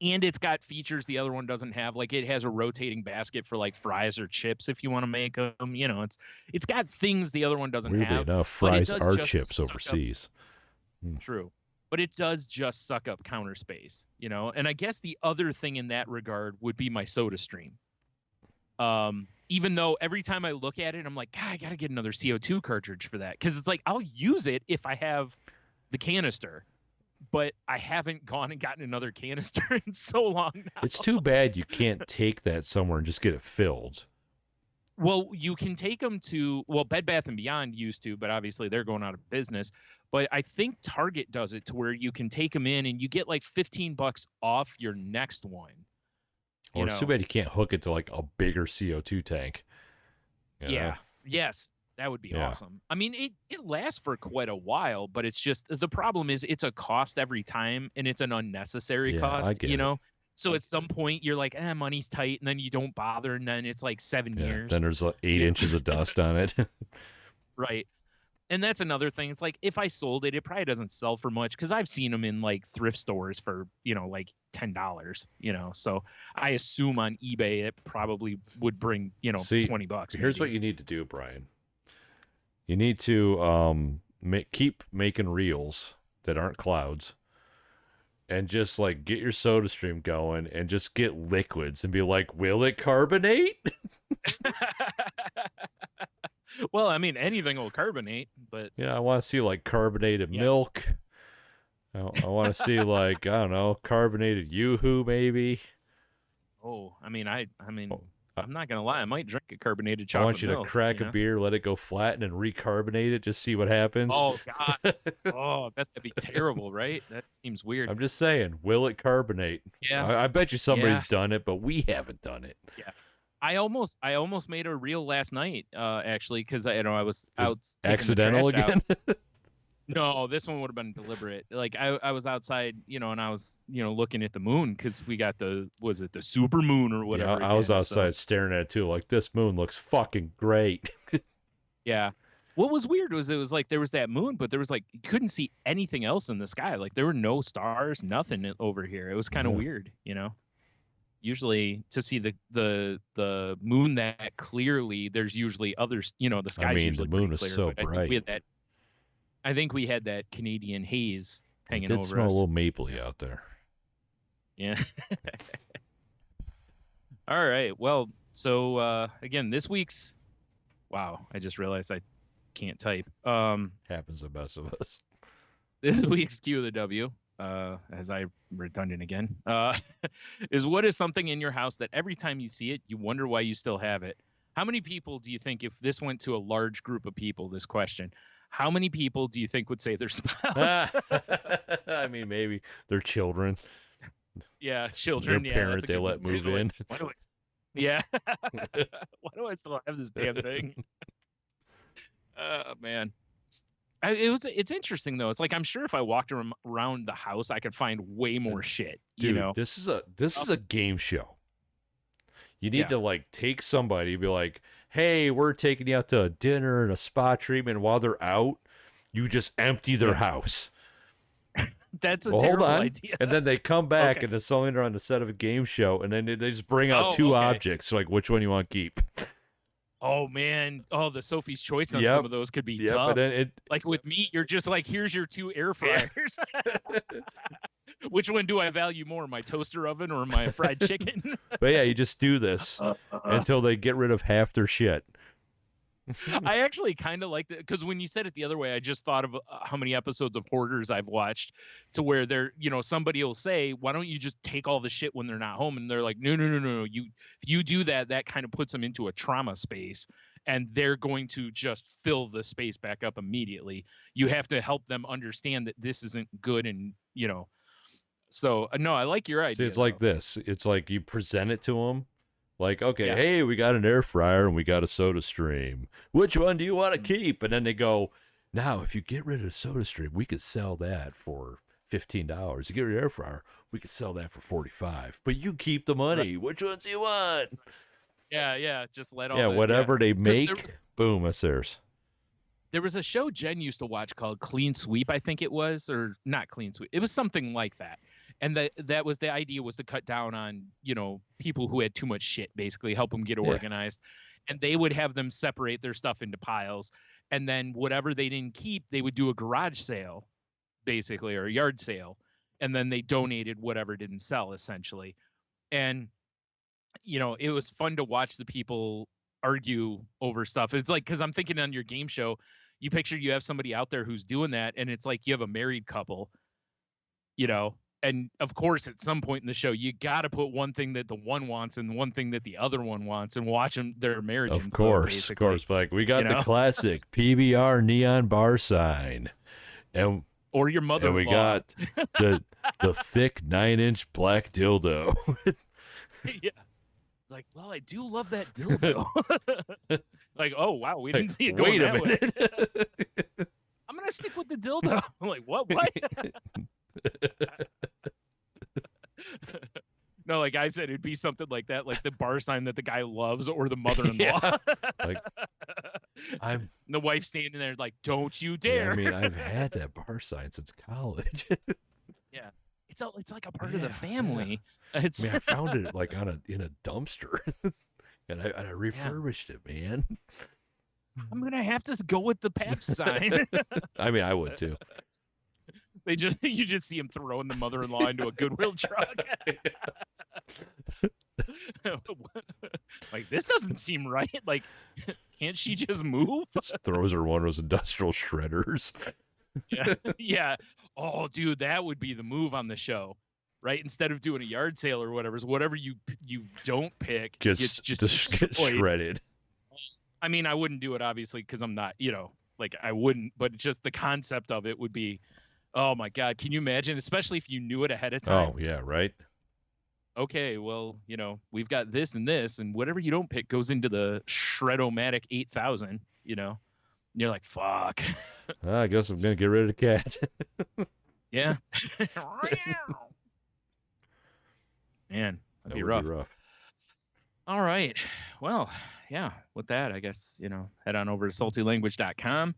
and it's got features the other one doesn't have. Like, it has a rotating basket for like fries or chips if you want to make them. It's got things the other one doesn't have. Weirdly enough, fries are chips overseas. True. But it does just suck up counter space, And I guess the other thing in that regard would be my soda stream. Even though every time I look at it, I'm like, God, I got to get another CO2 cartridge for that. Because it's like, I'll use it if I have the canister. But I haven't gone and gotten another canister in so long now. It's too bad you can't take that somewhere and just get it filled. Well, you can take them to, well, Bed Bath and Beyond used to, but obviously they're going out of business. But I think Target does it to where you can take them in and you get like $15 off your next one. You Or too know? bad you can't hook it to like a bigger CO2 tank. You know? Yeah. Yes. That would be Yeah. awesome. I mean, it lasts for quite a while, but it's just the problem is it's a cost every time and it's an unnecessary Yeah, I cost, get you it. know? So at some point you're like, money's tight, and then you don't bother, and then it's like 7 Yeah. years. Then there's like 8 You know? inches of dust on it. Right. And that's another thing. It's like if I sold it, it probably doesn't sell for much because I've seen them in like thrift stores for, like $10, So I assume on eBay it probably would bring, See, $20. here's what you need to do, Brian. You need to keep making reels that aren't clouds, and just like get your soda stream going and just get liquids and be like, will it carbonate? Well, I mean, anything will carbonate, but Yeah, I want to see like carbonated milk. I want to see like, I don't know, carbonated Yoo-hoo maybe. I mean, I'm I not gonna lie, I might drink a carbonated I chocolate want you to milk, crack a beer, let it go flatten, and recarbonate it. Just see what happens. Oh God. Oh, that'd be terrible, right? That seems weird. I'm just saying, will it carbonate? Yeah. I bet you somebody's done it, but we haven't done it. Yeah. I almost made a reel last night, actually, because I was out taking accidental the trash again. out. No, this one would have been deliberate. Like I was outside, and I was, looking at the moon because we got was it the super moon or whatever? Yeah, I was again, outside staring at it too, like this moon looks fucking great. Yeah. What was weird was it was like there was that moon, but there was like you couldn't see anything else in the sky. Like there were no stars, nothing over here. It was kind of weird, Usually to see the moon that clearly, there's usually others, the sky's usually the moon pretty is clear, so but bright. I think we had that Canadian haze hanging It did over smell us. a little mapley out there. Yeah. All right. Well, so again, this week's wow, I just realized I can't type. Happens to best of us. This week's Q of the W, as I redundant again, is what is something in your house that every time you see it, you wonder why you still have it? How many people do you think, if this went to a large group of people, this question, how many people do you think would say their spouse? I mean, maybe their children. Yeah, children. Their Yeah, parent that's a they good let one, move too. in. Yeah. Why do I still have this damn thing? Man. It's interesting though. It's like I'm sure if I walked around the house, I could find way more shit. Dude, this is a game show. You need to like take somebody, be like, "Hey, we're taking you out to a dinner and a spa treatment." While they're out, you just empty their house. That's a terrible hold on. idea. And then they come back, and it's only on the set of a game show, and then they just bring out two objects. Like, which one you want to keep? Oh man! Oh, the Sophie's Choice on some of those could be tough. And then like with meat, you're just like, here's your 2 air fryers. Which one do I value more, my toaster oven or my fried chicken? But yeah, you just do this until they get rid of half their shit. I actually kind of like that, because when you said it the other way, I just thought of how many episodes of Hoarders I've watched, to where they're, somebody will say, why don't you just take all the shit when they're not home? And they're like, no. If you do that, that kind of puts them into a trauma space, and they're going to just fill the space back up immediately. You have to help them understand that this isn't good. And, so no, I like your idea. See, it's like this. It's like you present it to them. Like, okay, hey, we got an air fryer and we got a soda stream. Which one do you want to keep? And then they go, now, if you get rid of the soda stream, we could sell that for $15. You get rid of the air fryer, we could sell that for $45. But you keep the money. Right. Which ones do you want? Yeah. Just let all whatever they make, boom, that's theirs. There was a show Jen used to watch called Clean Sweep, I think it was, or not Clean Sweep. It was something like that. And that was the idea, was to cut down on, people who had too much shit, basically help them get organized. And they would have them separate their stuff into piles. And then whatever they didn't keep, they would do a garage sale, basically, or a yard sale. And then they donated whatever didn't sell, essentially. And, it was fun to watch the people argue over stuff. It's like, because I'm thinking on your game show, you have somebody out there who's doing that. And it's like you have a married couple, and of course, at some point in the show, you got to put one thing that the one wants and one thing that the other one wants, and watch their marriage. Of course. Like, we got the classic PBR neon bar sign, and or your mother-in-law. And we got the thick 9-inch black dildo. Yeah. Like, well, I do love that dildo. Like, oh wow, we didn't see it going that way. I'm gonna stick with the dildo. I'm like, what? No, like I said, it'd be something like that, like the bar sign that the guy loves, or the mother-in-law. Yeah. Like, the wife standing there like, don't you dare. Yeah, I mean, I've had that bar sign since college. Yeah, it's like a part of the family. Yeah. I mean, I found it like in a dumpster, and I refurbished it, man. I'm gonna have to go with the Pap sign. I mean, I would too. You just see him throwing the mother-in-law into a Goodwill truck. Like, this doesn't seem right. Like, can't she just move? Just throws her one of those industrial shredders. Yeah. Yeah. Oh, dude, that would be the move on the show, right? Instead of doing a yard sale or whatever you don't pick gets just shredded. I mean, I wouldn't do it obviously because I'm not, like I wouldn't, but just the concept of it would be, oh my God, can you imagine? Especially if you knew it ahead of time. Oh yeah, right. Okay, well, we've got this and this, and whatever you don't pick goes into the Shredomatic 8000. And you're like, fuck. I guess I'm gonna get rid of the cat. Yeah. Man, that'd be rough. All right. Well, yeah. With that, I guess head on over to saltylanguage.com.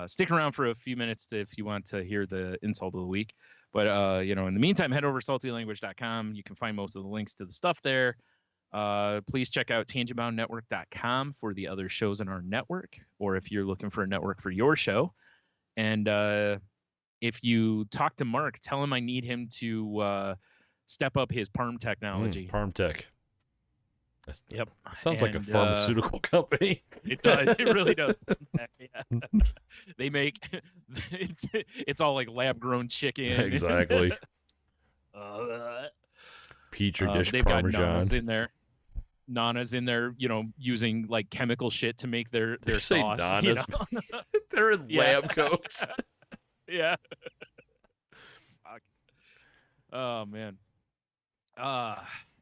Stick around for a few minutes if you want to hear the insult of the week. But in the meantime, head over to saltylanguage.com. You can find most of the links to the stuff there. Please check out tangentboundnetwork.com for the other shows in our network, or if you're looking for a network for your show. And if you talk to Mark, tell him I need him to step up his Parm technology. Parm Tech. Yep. Sounds like a pharmaceutical company. It does. It really does. Yeah. They make it's all like lab grown chicken. Exactly. Petri dish they've Parmesan. got Nana's in there. Nana's in there, using like chemical shit to make their sauce. Nana's, they're in lab coats. Yeah. Fuck. Oh man.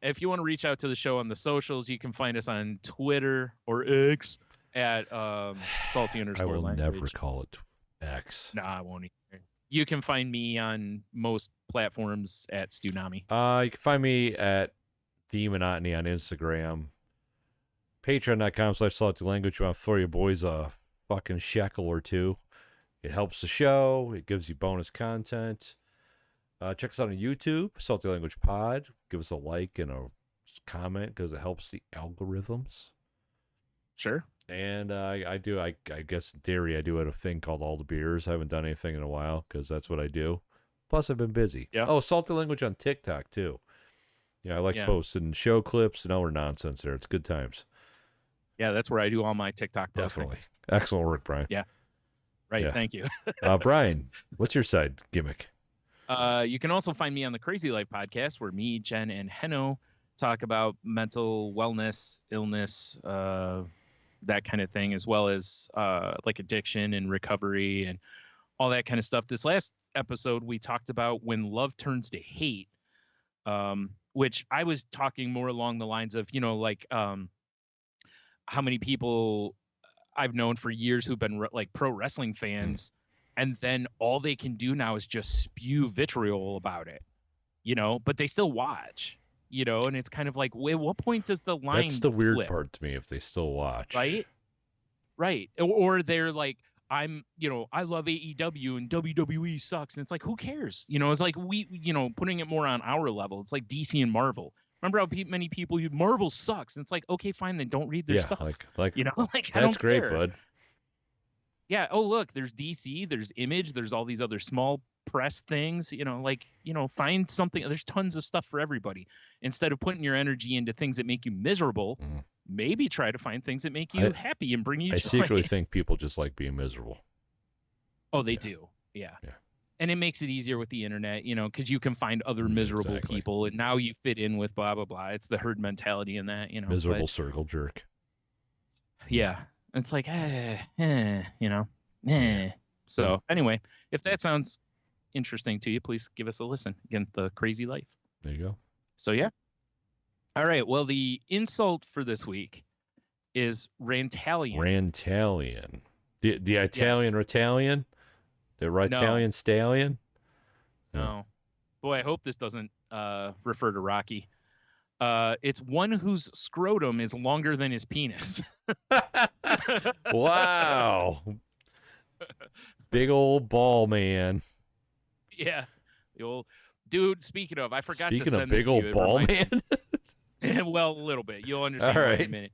If you want to reach out to the show on the socials, you can find us on Twitter or X at salty_language. I will never call it X. Nah, I won't either. You can find me on most platforms at Stunami. You can find me at The Monotony on Instagram. Patreon.com/saltylanguage. I'll throw you boys a fucking shekel or two. It helps the show. It gives you bonus content. Check us out on YouTube, Salty Language Pod. Give us a like and a comment because it helps the algorithms. Sure. And I guess in theory, I do have a thing called All the Beers. I haven't done anything in a while because that's what I do. Plus, I've been busy. Yeah. Oh, Salty Language on TikTok, too. Yeah, I like posting show clips and other nonsense there. It's good times. Yeah, that's where I do all my TikTok posting. Definitely. Excellent work, Brian. Yeah. Right. Yeah. Thank you. Brian, what's your side gimmick? You can also find me on the Crazy Life podcast, where me, Jen, and Henno talk about mental wellness, illness, that kind of thing, as well as like addiction and recovery and all that kind of stuff. This last episode, we talked about when love turns to hate, which I was talking more along the lines of, like how many people I've known for years who've been like pro wrestling fans. And then all they can do now is just spew vitriol about it, but they still watch, and it's kind of like, at what point does the line That's the weird flip? part to me, if they still watch. Right. Or they're like, I love AEW and WWE sucks. And it's like, who cares? It's like putting it more on our level. It's like DC and Marvel. Remember how many people Marvel sucks? And it's like, okay, fine, then don't read their stuff. Like that's I don't great, care. Bud. Yeah. Oh, look, there's DC, there's Image, there's all these other small press things, find something. There's tons of stuff for everybody. Instead of putting your energy into things that make you miserable, maybe try to find things that make you happy and bring you joy. I secretly think people just like being miserable. Oh, they do. Yeah. And it makes it easier with the internet, because you can find other miserable exactly. people, and now you fit in with blah blah blah. It's the herd mentality in that, Miserable circle jerk. Yeah, it's like, Yeah. So anyway, if that sounds interesting to you, please give us a listen. Again, The Crazy Life. There you go. So yeah. All right. Well, the insult for this week is Rantallion. Rantallion. The Italian Ratallion? The Ratallion stallion? No. Boy, I hope this doesn't refer to Rocky. It's one whose scrotum is longer than his penis. Wow. Big old ball man. Yeah. The old dude, speaking of, I forgot to send Speaking of big this old to you. ball man. Well, a little bit. You'll understand All in right. a minute.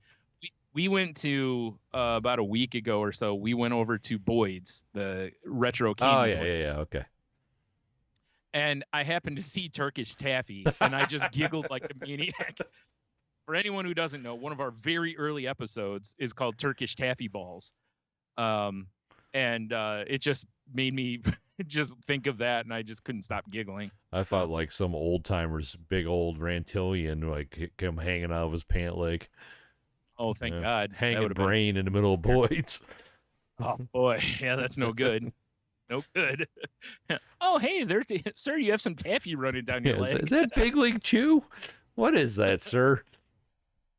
We went to about a week ago or so. We went over to Boyd's, the retro candy place. Yeah. Okay. And I happened to see Turkish taffy, and I just giggled like a maniac. For anyone who doesn't know, one of our very early episodes is called Turkish Taffy Balls. And it just made me just think of that, and I just couldn't stop giggling. I thought like some old timers, big old Rantallion, like come hanging out of his pant leg. Oh, thank God. Hanging brain in the middle of Boyd's. Oh, boy. Yeah, that's no good. No good. Oh, hey, sir, you have some taffy running down your leg. Is that Big League Chew? What is that, sir?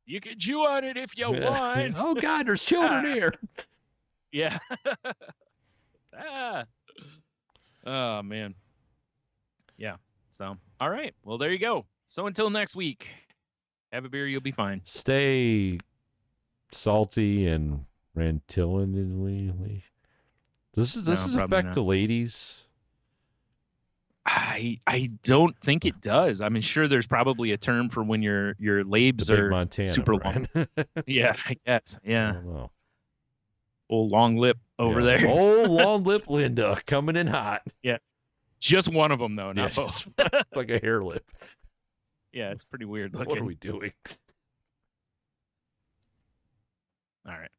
You can chew on it if you want. Oh, God, there's children here. Yeah. Oh, man. Yeah. So, all right. Well, there you go. So until next week, have a beer. You'll be fine. Stay salty and Rantallion. Does this affect the ladies? I don't think it does. I mean, sure, there's probably a term for when your labes are Montana, super Brian. long. Yeah, I guess. Yeah. I don't know. Old long lip over there. Old long lip Linda coming in hot. Yeah. Just one of them, though, not both. Like a hair lip. Yeah, it's pretty weird looking. What are we doing? All right.